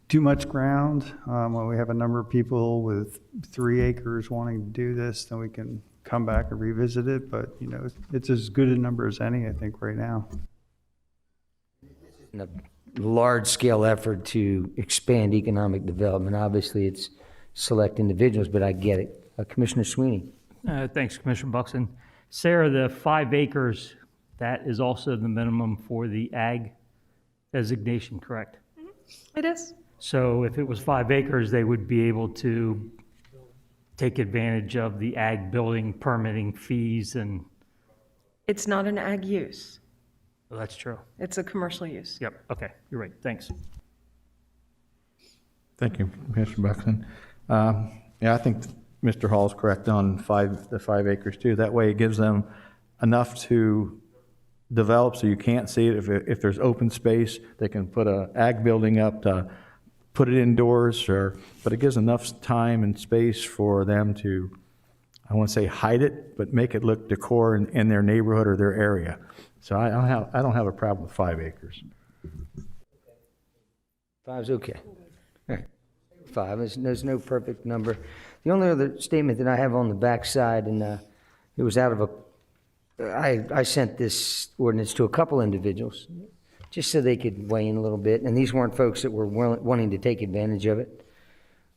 too much ground. When we have a number of people with 3 acres wanting to do this, then we can come back and revisit it, but, it's as good a number as any, I think, right now. In a large-scale effort to expand economic development, obviously it's select individuals, but I get it. Commissioner Sweeney. Thanks, Commissioner Buxton. Sarah, the 5 acres, that is also the minimum for the ag designation, correct? It is. So if it was 5 acres, they would be able to take advantage of the ag building permitting fees and... It's not an ag use. Well, that's true. It's a commercial use. Yep, okay, you're right, thanks. Thank you, Commissioner Buxton. Yeah, I think Mr. Hall's correct on the 5 acres too. That way it gives them enough to develop so you can't see it. If there's open space, they can put a ag building up to put it indoors, but it gives enough time and space for them to, I won't say hide it, but make it look decor in their neighborhood or their area. So I don't have a problem with 5 acres. 5's okay. All right. 5, there's no perfect number. The only other statement that I have on the backside, and it was out of I sent this ordinance to a couple individuals, just so they could weigh in a little bit, and these weren't folks that were wanting to take advantage of it.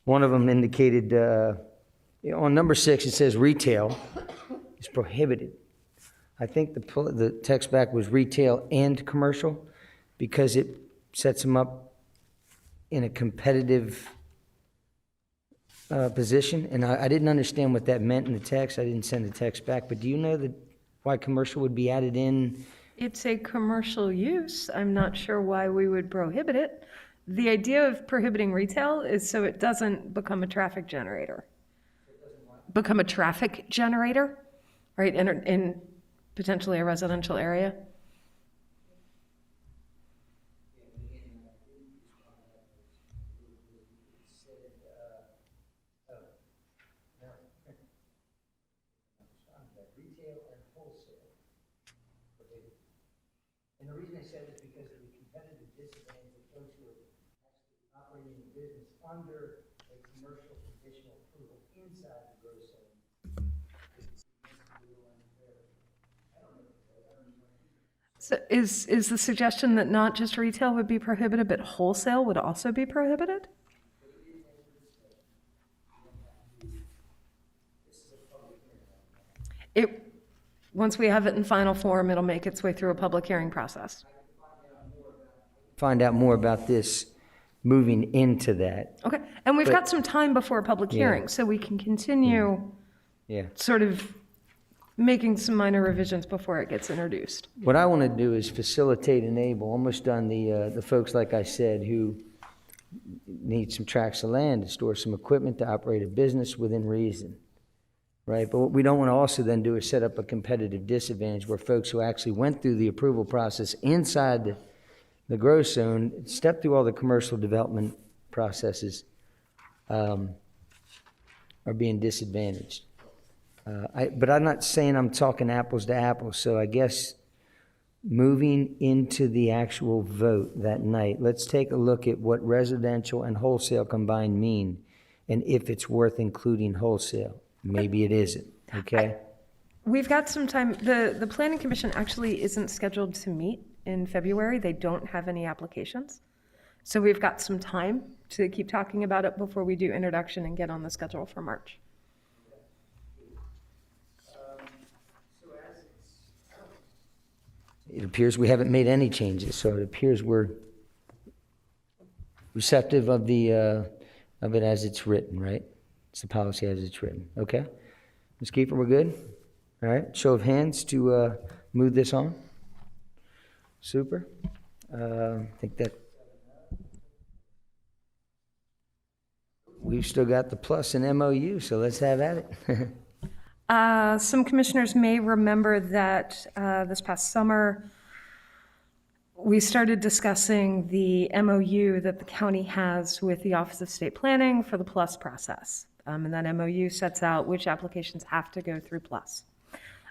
One of them indicated, on number 6, it says retail is prohibited. I think the text back was retail and commercial, because it sets them up in a competitive position, and I didn't understand what that meant in the text. I didn't send the text back, but do you know why commercial would be added in? It's a commercial use. I'm not sure why we would prohibit it. The idea of prohibiting retail is so it doesn't become a traffic generator. Become a traffic generator, right, in potentially a residential area. And the reason I said it is because of the competitive disadvantage of folks who are actually operating a business under a commercial conditional approval inside the grow zone. So is the suggestion that not just retail would be prohibited, but wholesale would also be prohibited? Once we have it in final form, it'll make its way through a public hearing process. Find out more about this moving into that. Okay, and we've got some time before a public hearing, so we can continue sort of making some minor revisions before it gets introduced. What I want to do is facilitate, enable, almost on the folks, like I said, who need some tracts of land to store some equipment to operate a business within reason. Right, but what we don't want to also then do is set up a competitive disadvantage where folks who actually went through the approval process inside the growth zone, stepped through all the commercial development processes, are being disadvantaged. But I'm not saying I'm talking apples to apples, so I guess moving into the actual vote that night, let's take a look at what residential and wholesale combined mean, and if it's worth including wholesale. Maybe it isn't, okay? We've got some time. The Planning Commission actually isn't scheduled to meet in February. They don't have any applications. So we've got some time to keep talking about it before we do introduction and get on the schedule for March. It appears we haven't made any changes, so it appears we're receptive of it as it's written, right? It's the policy as it's written. Okay? Ms. Kiefer, we're good? All right. Show of hands to move this on. Super. I think that we've still got the plus in MOU, so let's have at it. Some commissioners may remember that this past summer, we started discussing the MOU that the county has with the Office of State Planning for the PLUS process. And that MOU sets out which applications have to go through PLUS.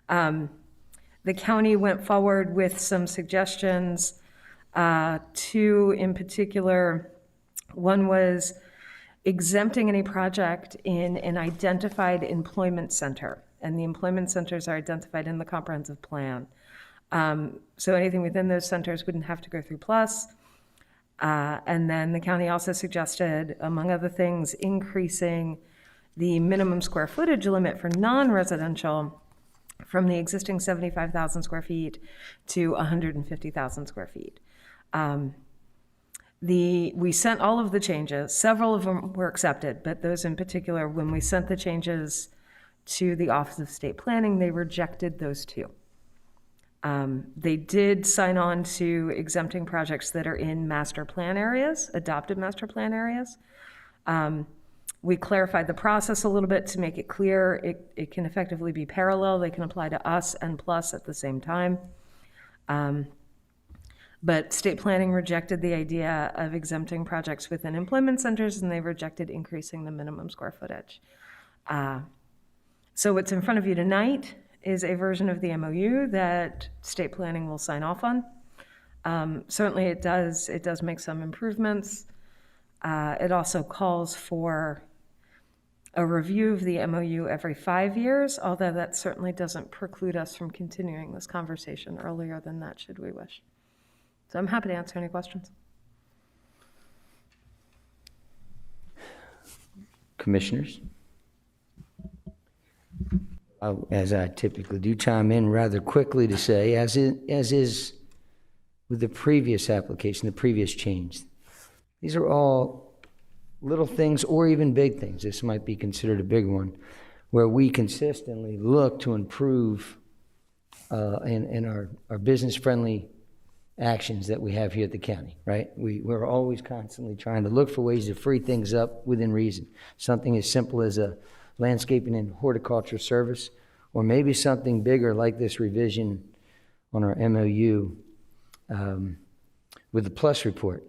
The county went forward with some suggestions, two in particular. One was exempting any project in an identified employment center, and the employment centers are identified in the comprehensive plan. So anything within those centers wouldn't have to go through PLUS. And then the county also suggested, among other things, increasing the minimum square footage limit for non-residential from the existing 75,000 square feet to 150,000 square feet. We sent all of the changes. Several of them were accepted, but those in particular, when we sent the changes to the Office of State Planning, they rejected those two. They did sign on to exempting projects that are in master plan areas, adopted master plan areas. We clarified the process a little bit to make it clear it can effectively be parallel. They can apply to us and PLUS at the same time. But state planning rejected the idea of exempting projects within employment centers, and they rejected increasing the minimum square footage. So what's in front of you tonight is a version of the MOU that state planning will sign off on. Certainly it does make some improvements. It also calls for a review of the MOU every 5 years, although that certainly doesn't preclude us from continuing this conversation earlier than that, should we wish. So I'm happy to answer any questions. Commissioners? As I typically do, chime in rather quickly to say, as is with the previous application, the previous change, these are all little things or even big things. This might be considered a big one, where we consistently look to improve in our business-friendly actions that we have here at the county, right? We're always constantly trying to look for ways to free things up within reason. Something as simple as a landscaping and horticulture service, or maybe something bigger like this revision on our MOU with the PLUS report.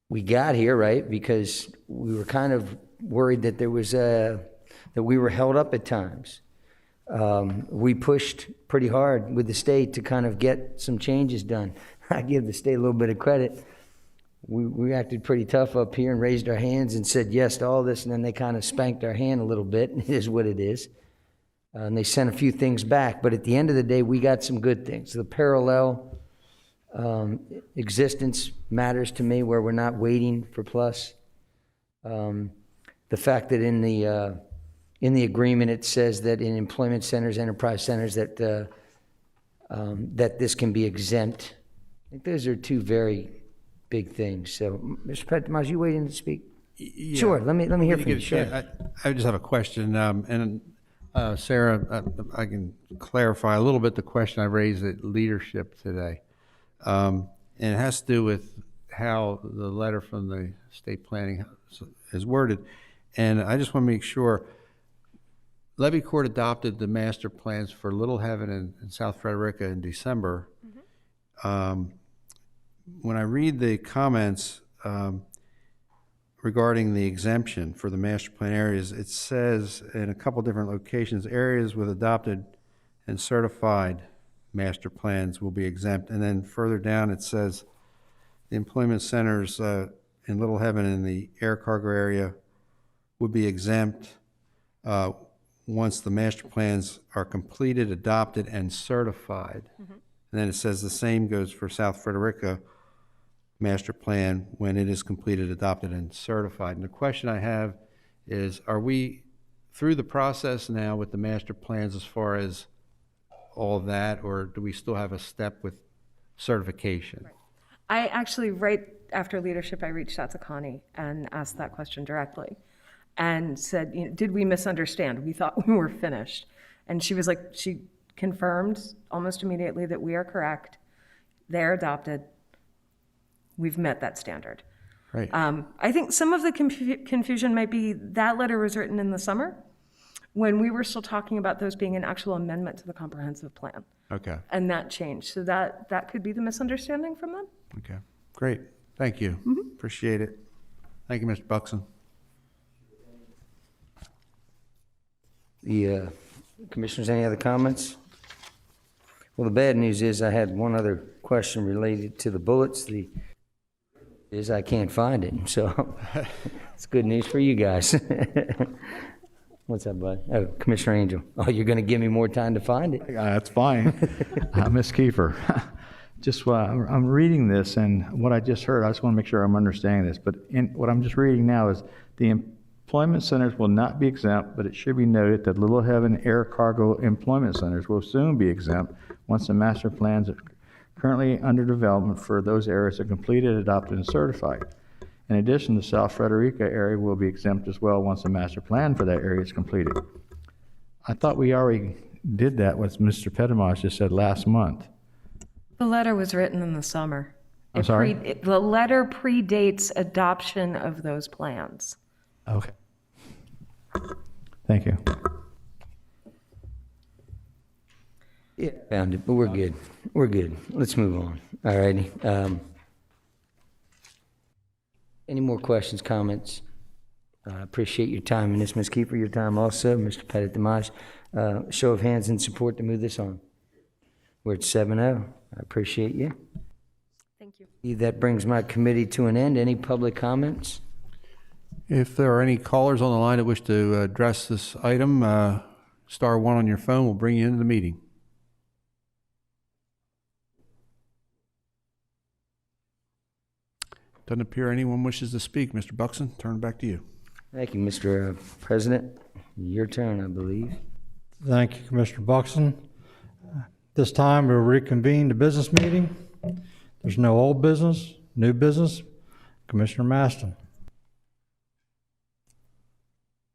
We got here, right, because we were kind of worried that there was that we were held up at times. We pushed pretty hard with the state to kind of get some changes done. I give the state a little bit of credit. We acted pretty tough up here and raised our hands and said yes to all this, and then they kind of spanked our hand a little bit, and it is what it is. And they sent a few things back, but at the end of the day, we got some good things. The parallel existence matters to me, where we're not waiting for PLUS. The fact that in the agreement it says that in employment centers, enterprise centers, that that this can be exempt. I think those are two very big things. So, Mr. Pettimaz, you waiting to speak? Yeah. Sure. Let me hear from you. Sure. I just have a question, and Sarah, I can clarify a little bit the question I raised at leadership today, and it has to do with how the letter from the state planning is worded, and I just want to make sure. Levy Court adopted the master plans for Little Heaven and South Frederica in December. Mm-hmm. When I read the comments regarding the exemption for the master plan areas, it says in a couple different locations, areas with adopted and certified master plans will be exempt. And then further down it says the employment centers in Little Heaven and the air cargo area would be exempt once the master plans are completed, adopted, and certified. Mm-hmm. And then it says the same goes for South Frederica master plan when it is completed, adopted, and certified. And the question I have is, are we through the process now with the master plans as far as all of that, or do we still have a step with certification? Right. I actually, right after leadership, I reached out to Connie and asked that question directly and said, you know, did we misunderstand? We thought we were finished. And she was like, she confirmed almost immediately that we are correct. They're adopted. We've met that standard. Right. I think some of the confusion might be that letter was written in the summer when we were still talking about those being an actual amendment to the comprehensive plan. Okay. And that changed. So that could be the misunderstanding from them. Okay. Great. Thank you. Mm-hmm. Appreciate it. Thank you, Mr. Buxton. The commissioners, any other comments? Well, the bad news is I had one other question related to the bullets. I can't find it, so it's good news for you guys. What's up, bud? Oh, Commissioner Angel. Oh, you're going to give me more time to find it? That's fine. Ms. Kiefer, just I'm reading this, and what I just heard, I just want to make sure I'm understanding this, but what I'm just reading now is the employment centers will not be exempt, but it should be noted that Little Heaven Air Cargo Employment Centers will soon be exempt once the master plans are currently under development for those areas are completed, adopted, and certified. In addition, the South Frederica area will be exempt as well once the master plan for that area is completed. I thought we already did that, what Mr. Petimaj just said last month. The letter was written in the summer. I'm sorry? The letter predates adoption of those plans. Okay. Thank you. Yeah, found it, but we're good. We're good. Let's move on. All righty. Any more questions, comments? I appreciate your time, and this, Ms. Kiefer, your time also, Mr. Pettit Damage. Show of hands in support to move this on. We're at 7-0. I appreciate you. Thank you. That brings my committee to an end. Any public comments? If there are any callers on the line that wish to address this item, star 1 on your phone will bring you into the meeting. Doesn't appear anyone wishes to speak. Mr. Buxton, turn it back to you. Thank you, Mr. President. Your turn, I believe. Thank you, Commissioner Buxton. This time we'll reconvene the business meeting. There's no old business, new business. Commissioner Maston.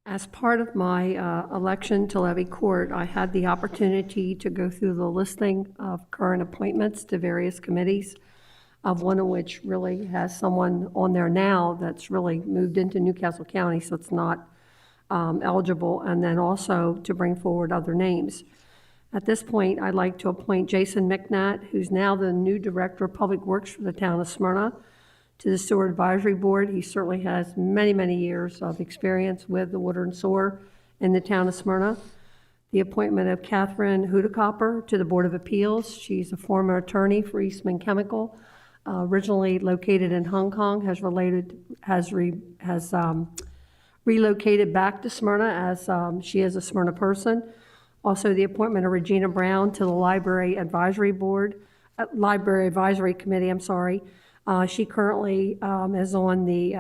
As part of my election to Levy Court, I had the opportunity to go through the listing of current appointments to various committees, of one of which really has someone on there now that's really moved into Newcastle County, so it's not eligible, and then also to bring forward other names. At this point, I'd like to appoint Jason McNatt, who's now the new Director of Public Works for the town of Smyrna, to the Sewer Advisory Board. He certainly has many, many years of experience with the water and sewer in the town of Smyrna. The appointment of Catherine Hudekopper to the Board of Appeals. She's a former attorney for Eastman Chemical, originally located in Hong Kong, has relocated back to Smyrna as she is a Smyrna person. Also, the appointment of Regina Brown to the Library Advisory Board, Library Advisory Committee, I'm sorry. She currently is on the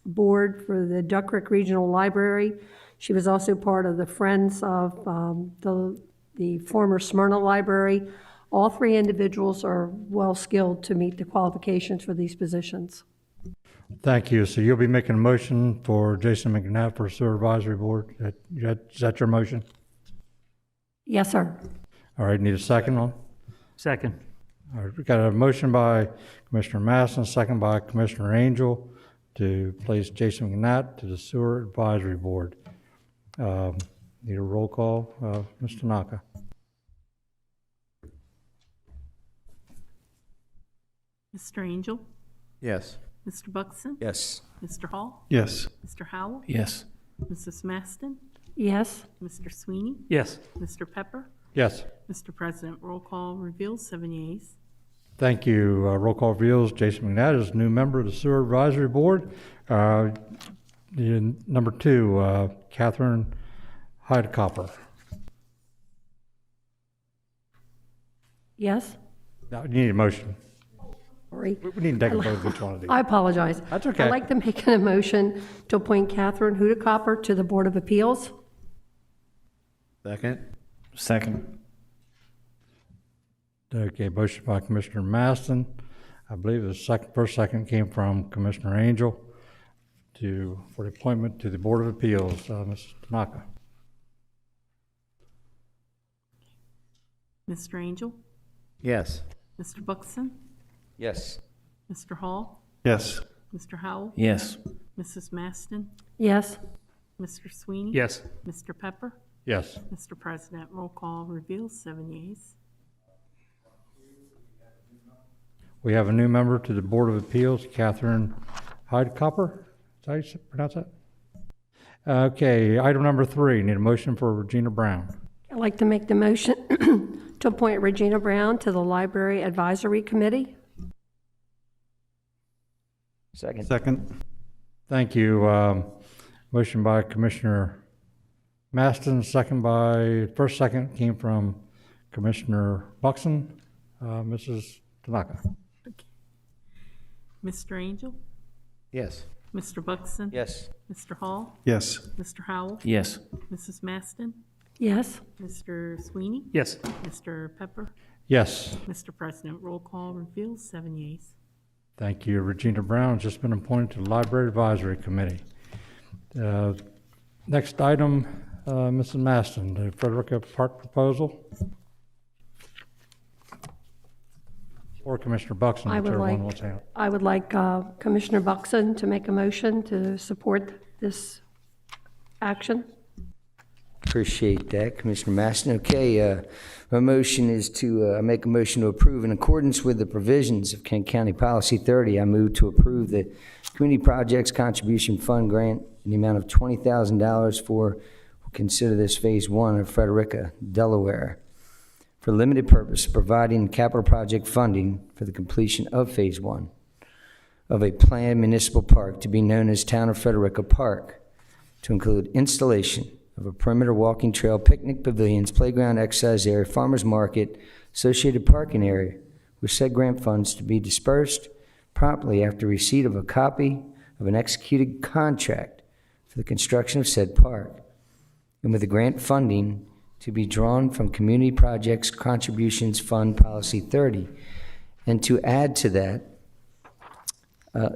board for the Duck Creek Regional Library. She was also part of the Friends of the former Smyrna Library. All three individuals are well-skilled to meet the qualifications for these positions. Thank you. So you'll be making a motion for Jason McNabb for Sewer Advisory Board. Is that your motion? Yes, sir. All right, need a second on? Second. All right, we got a motion by Commissioner Masson, second by Commissioner Angel to place Jason McNatt to the Sewer Advisory Board. Need a roll call. Mr. Naka. Mr. Angel? Yes. Mr. Buxton? Yes. Mr. Hall? Yes. Mr. Howell? Yes. Mrs. Maston? Yes. Mr. Sweeney? Yes. Mr. Pepper? Yes. Mr. President, roll call reveals 7 yeas. Thank you. Roll call reveals Jason McNatt is new member of the Sewer Advisory Board. Number 2, Catherine Hudekopper. Yes. No, you need a motion. Sorry. We need to take a vote of each one of these. I apologize. That's okay. I'd like to make a motion to appoint Catherine Hudekopper to the Board of Appeals. Second. Second. Okay, motion by Commissioner Maston. I believe the first second came from Commissioner Angel for the appointment to the Board of Appeals. Mrs. Tanaka. Mr. Angel? Yes. Mr. Buxton? Yes. Mr. Hall? Yes. Mr. Howell? Yes. Mrs. Maston? Yes. Mr. Sweeney? Yes. Mr. Pepper? Yes. Mr. President, roll call reveals 7 yeas. We have a new member to the Board of Appeals, Catherine Hudekopper. Is that how you pronounce that? Okay, item number 3, need a motion for Regina Brown. I'd like to make the motion to appoint Regina Brown to the Library Advisory Committee. Second. Second. Thank you. Motion by Commissioner Maston, first second came from Commissioner Buxton. Mrs. Tanaka. Mr. Angel? Yes. Mr. Buxton? Yes. Mr. Hall? Yes. Mr. Howell? Yes. Mrs. Maston? Yes. Mr. Sweeney? Yes. Mr. Pepper? Yes. Mr. President, roll call reveals 7 yeas. Thank you. Regina Brown has just been appointed to the Library Advisory Committee. Next item, Mrs. Maston, the Frederica Park proposal. Or Commissioner Buxton, whichever one wants to handle. I would like Commissioner Buxton to make a motion to support this action. Appreciate that, Commissioner Maston. Okay, my motion is to make a motion to approve in accordance with the provisions of Kent County Policy 30. I move to approve the Community Projects Contribution Fund grant in the amount of $20,000 for, we'll consider this Phase 1 of Frederica, Delaware, for limited purpose, providing capital project funding for the completion of Phase 1 of a planned municipal park to be known as Town of Frederica Park, to include installation of a perimeter walking trail, picnic pavilions, playground, exercise area, farmers market, associated parking area, with said grant funds to be dispersed promptly after receipt of a copy of an executed contract for the construction of said park, and with the grant funding to be drawn from Community Projects Contributions Fund Policy 30, and to add to that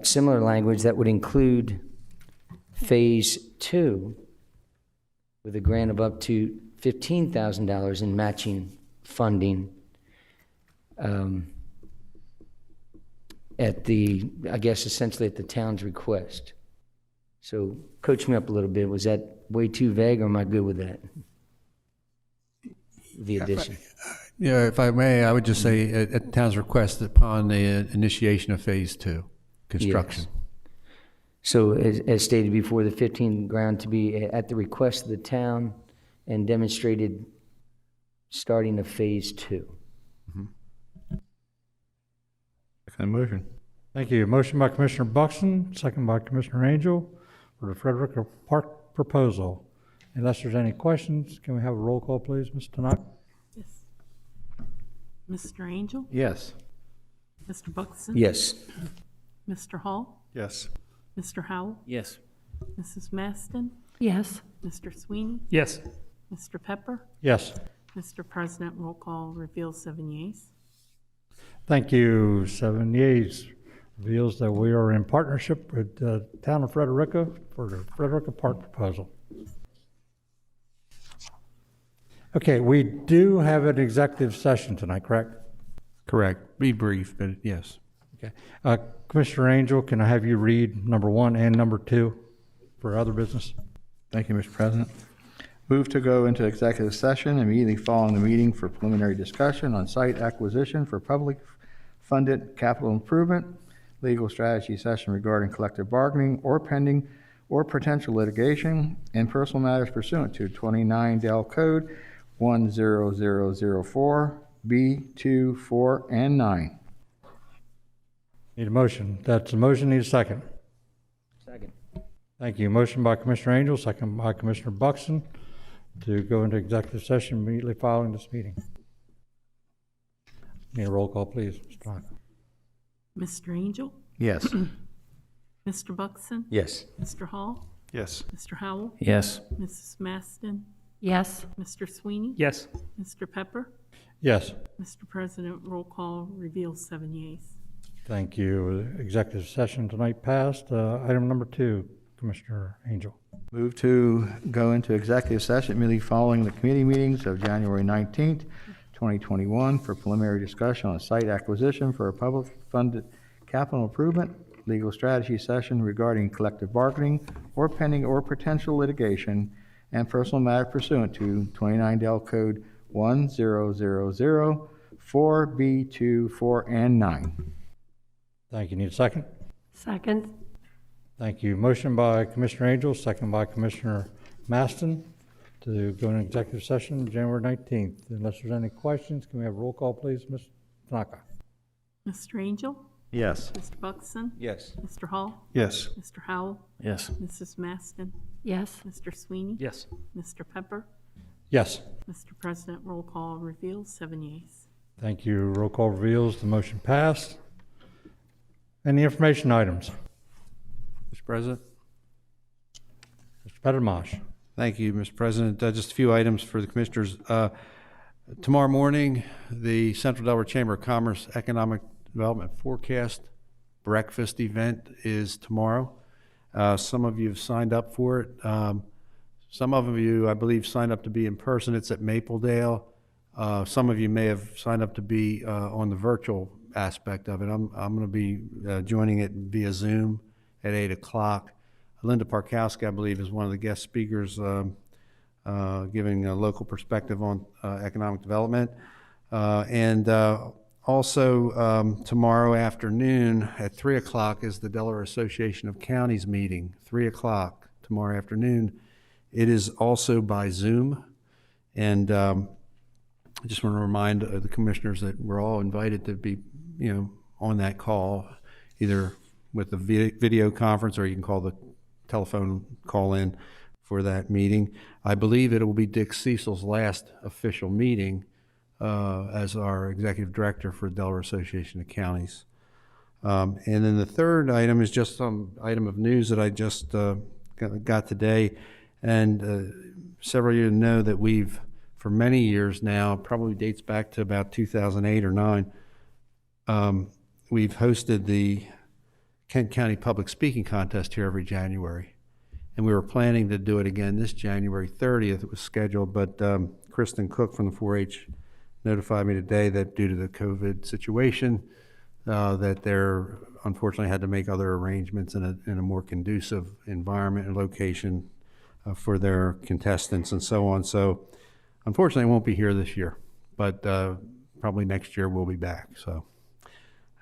similar language that would include Phase 2 with a grant of up to $15,000 in matching funding at the, I guess essentially at the town's request. So coach me up a little bit. Was that way too vague, or am I good with that? The addition. Yeah, if I may, I would just say at the town's request upon the initiation of Phase 2 construction. Yes. So as stated before, the 15 ground to be at the request of the town and demonstrated starting of Phase 2. Second motion. Thank you. Motion by Commissioner Buxton, second by Commissioner Angel for the Frederica Park proposal. Unless there's any questions, can we have a roll call, please, Ms. Tanaka? Yes. Mr. Angel? Yes. Mr. Buxton? Yes. Mr. Hall? Yes. Mr. Howell? Yes. Mrs. Maston? Yes. Mr. Sweeney? Yes. Mr. Pepper? Yes. Mr. President, roll call reveals 7 yeas. Thank you. 7 yeas reveals that we are in partnership with the town of Frederica for the Frederica Park proposal. Okay, we do have an executive session tonight, correct? Correct. Be brief, but yes. Okay. Commissioner Angel, can I have you read number 1 and number 2 for other business? Thank you, Mr. President. Move to go into executive session immediately following the meeting for preliminary discussion on site acquisition for public funded capital improvement, legal strategy session regarding collective bargaining or pending or potential litigation, and personal matters pursuant to 29 Del Code 10004, B2, 4, and 9. Need a motion. That's a motion. Need a second. Second. Thank you. Motion by Commissioner Angel, second by Commissioner Buxton to go into executive session immediately following this meeting. Need a roll call, please. Mr. Tanaka. Mr. Angel? Yes. Mr. Buxton? Yes. Mr. Hall? Yes. Mr. Howell? Yes. Mrs. Maston? Yes. Mr. Sweeney? Yes. Mr. Pepper? Yes. Mr. President, roll call reveals 7 yeas. Thank you. Executive session tonight passed. Item number 2, Commissioner Angel. Move to go into executive session immediately following the committee meetings of January 19th, 2021 for preliminary discussion on site acquisition for a public funded capital improvement, legal strategy session regarding collective bargaining or pending or potential litigation, and personal matter pursuant to 29 Del Code 10004, B2, 4, and 9. Thank you. Need a second? Second. Thank you. Motion by Commissioner Angel, second by Commissioner Maston to go into executive session January 19th. Unless there's any questions, can we have roll call, please? Ms. Tanaka? Mr. Angel? Yes. Mr. Buxton? Yes. Mr. Hall? Yes. Mr. Howell? Yes. Mrs. Maston? Yes. Mr. Sweeney? Yes. Mr. Pepper? Yes. Mr. President, roll call reveals 7 yeas. Thank you. Roll call reveals the motion passed. Any information items? Mr. President? Mr. Pettermosh? Thank you, Mr. President. Just a few items for the commissioners. Tomorrow morning, the Central Delaware Chamber of Commerce Economic Development Forecast Breakfast event is tomorrow. Some of you have signed up for it. Some of you, I believe, signed up to be in person. It's at Mapledale. Some of you may have signed up to be on the virtual aspect of it. I'm going to be joining it via Zoom at 8 o'clock. Linda Parkowski, I believe, is one of the guest speakers giving a local perspective on economic development. Also, tomorrow afternoon at 3 o'clock is the Delaware Association of Counties meeting, 3 o'clock tomorrow afternoon. It is also by Zoom. And I just want to remind the commissioners that we're all invited to be, on that call, either with the video conference or you can call the telephone call in for that meeting. I believe it will be Dick Cecil's last official meeting as our executive director for Delaware Association of Counties. And then the third item is just some item of news that I just got today. And several of you know that we've, for many years now, probably dates back to about 2008 or 9, we've hosted the Kent County Public Speaking Contest here every January. And we were planning to do it again this January 30th. It was scheduled, but Kristen Cook from the 4-H notified me today that due to the COVID situation, that they're unfortunately had to make other arrangements in a more conducive environment and location for their contestants and so on. So unfortunately, I won't be here this year, but probably next year we'll be back. So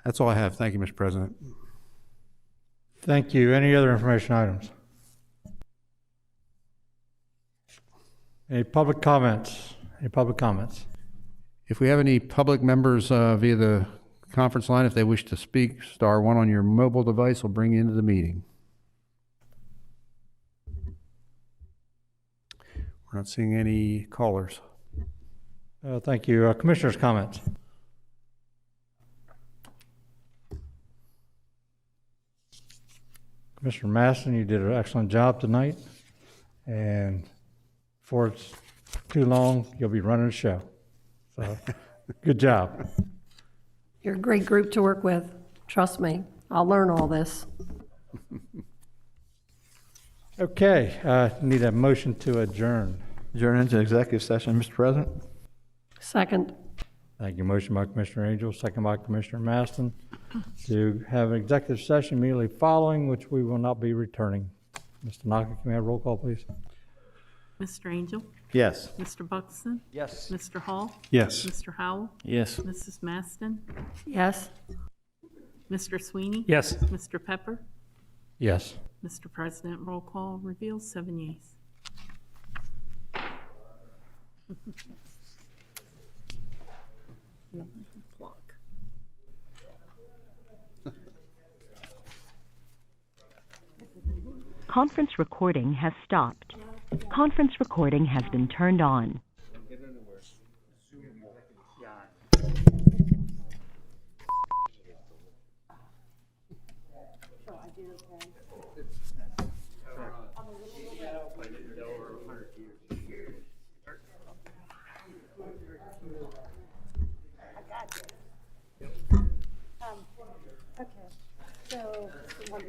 that's all I have. Thank you, Mr. President. Thank you. Any other information items? Any public comments? Any public comments? If we have any public members via the conference line, if they wish to speak, *1 on your mobile device will bring you into the meeting. We're not seeing any callers. Thank you. Commissioners' comments? Commissioner Maston, you did an excellent job tonight. And before it's too long, you'll be running the show. So, good job. You're a great group to work with. Trust me, I'll learn all this. Okay, need a motion to adjourn. Adjourn into executive session, Mr. President. Second. Thank you. Motion by Commissioner Angel, second by Commissioner Maston to have an executive session immediately following, which we will not be returning. Mr. Naka, can we have roll call, please? Mr. Angel? Yes. Mr. Buxton? Yes. Mr. Hall? Yes. Mr. Howell? Yes. Mrs. Maston? Yes. Mr. Sweeney? Yes. Mr. Pepper? Yes. Mr. President, roll call reveals 7 yeas. Clock. Conference recording has stopped. Conference recording has been turned on. Okay, so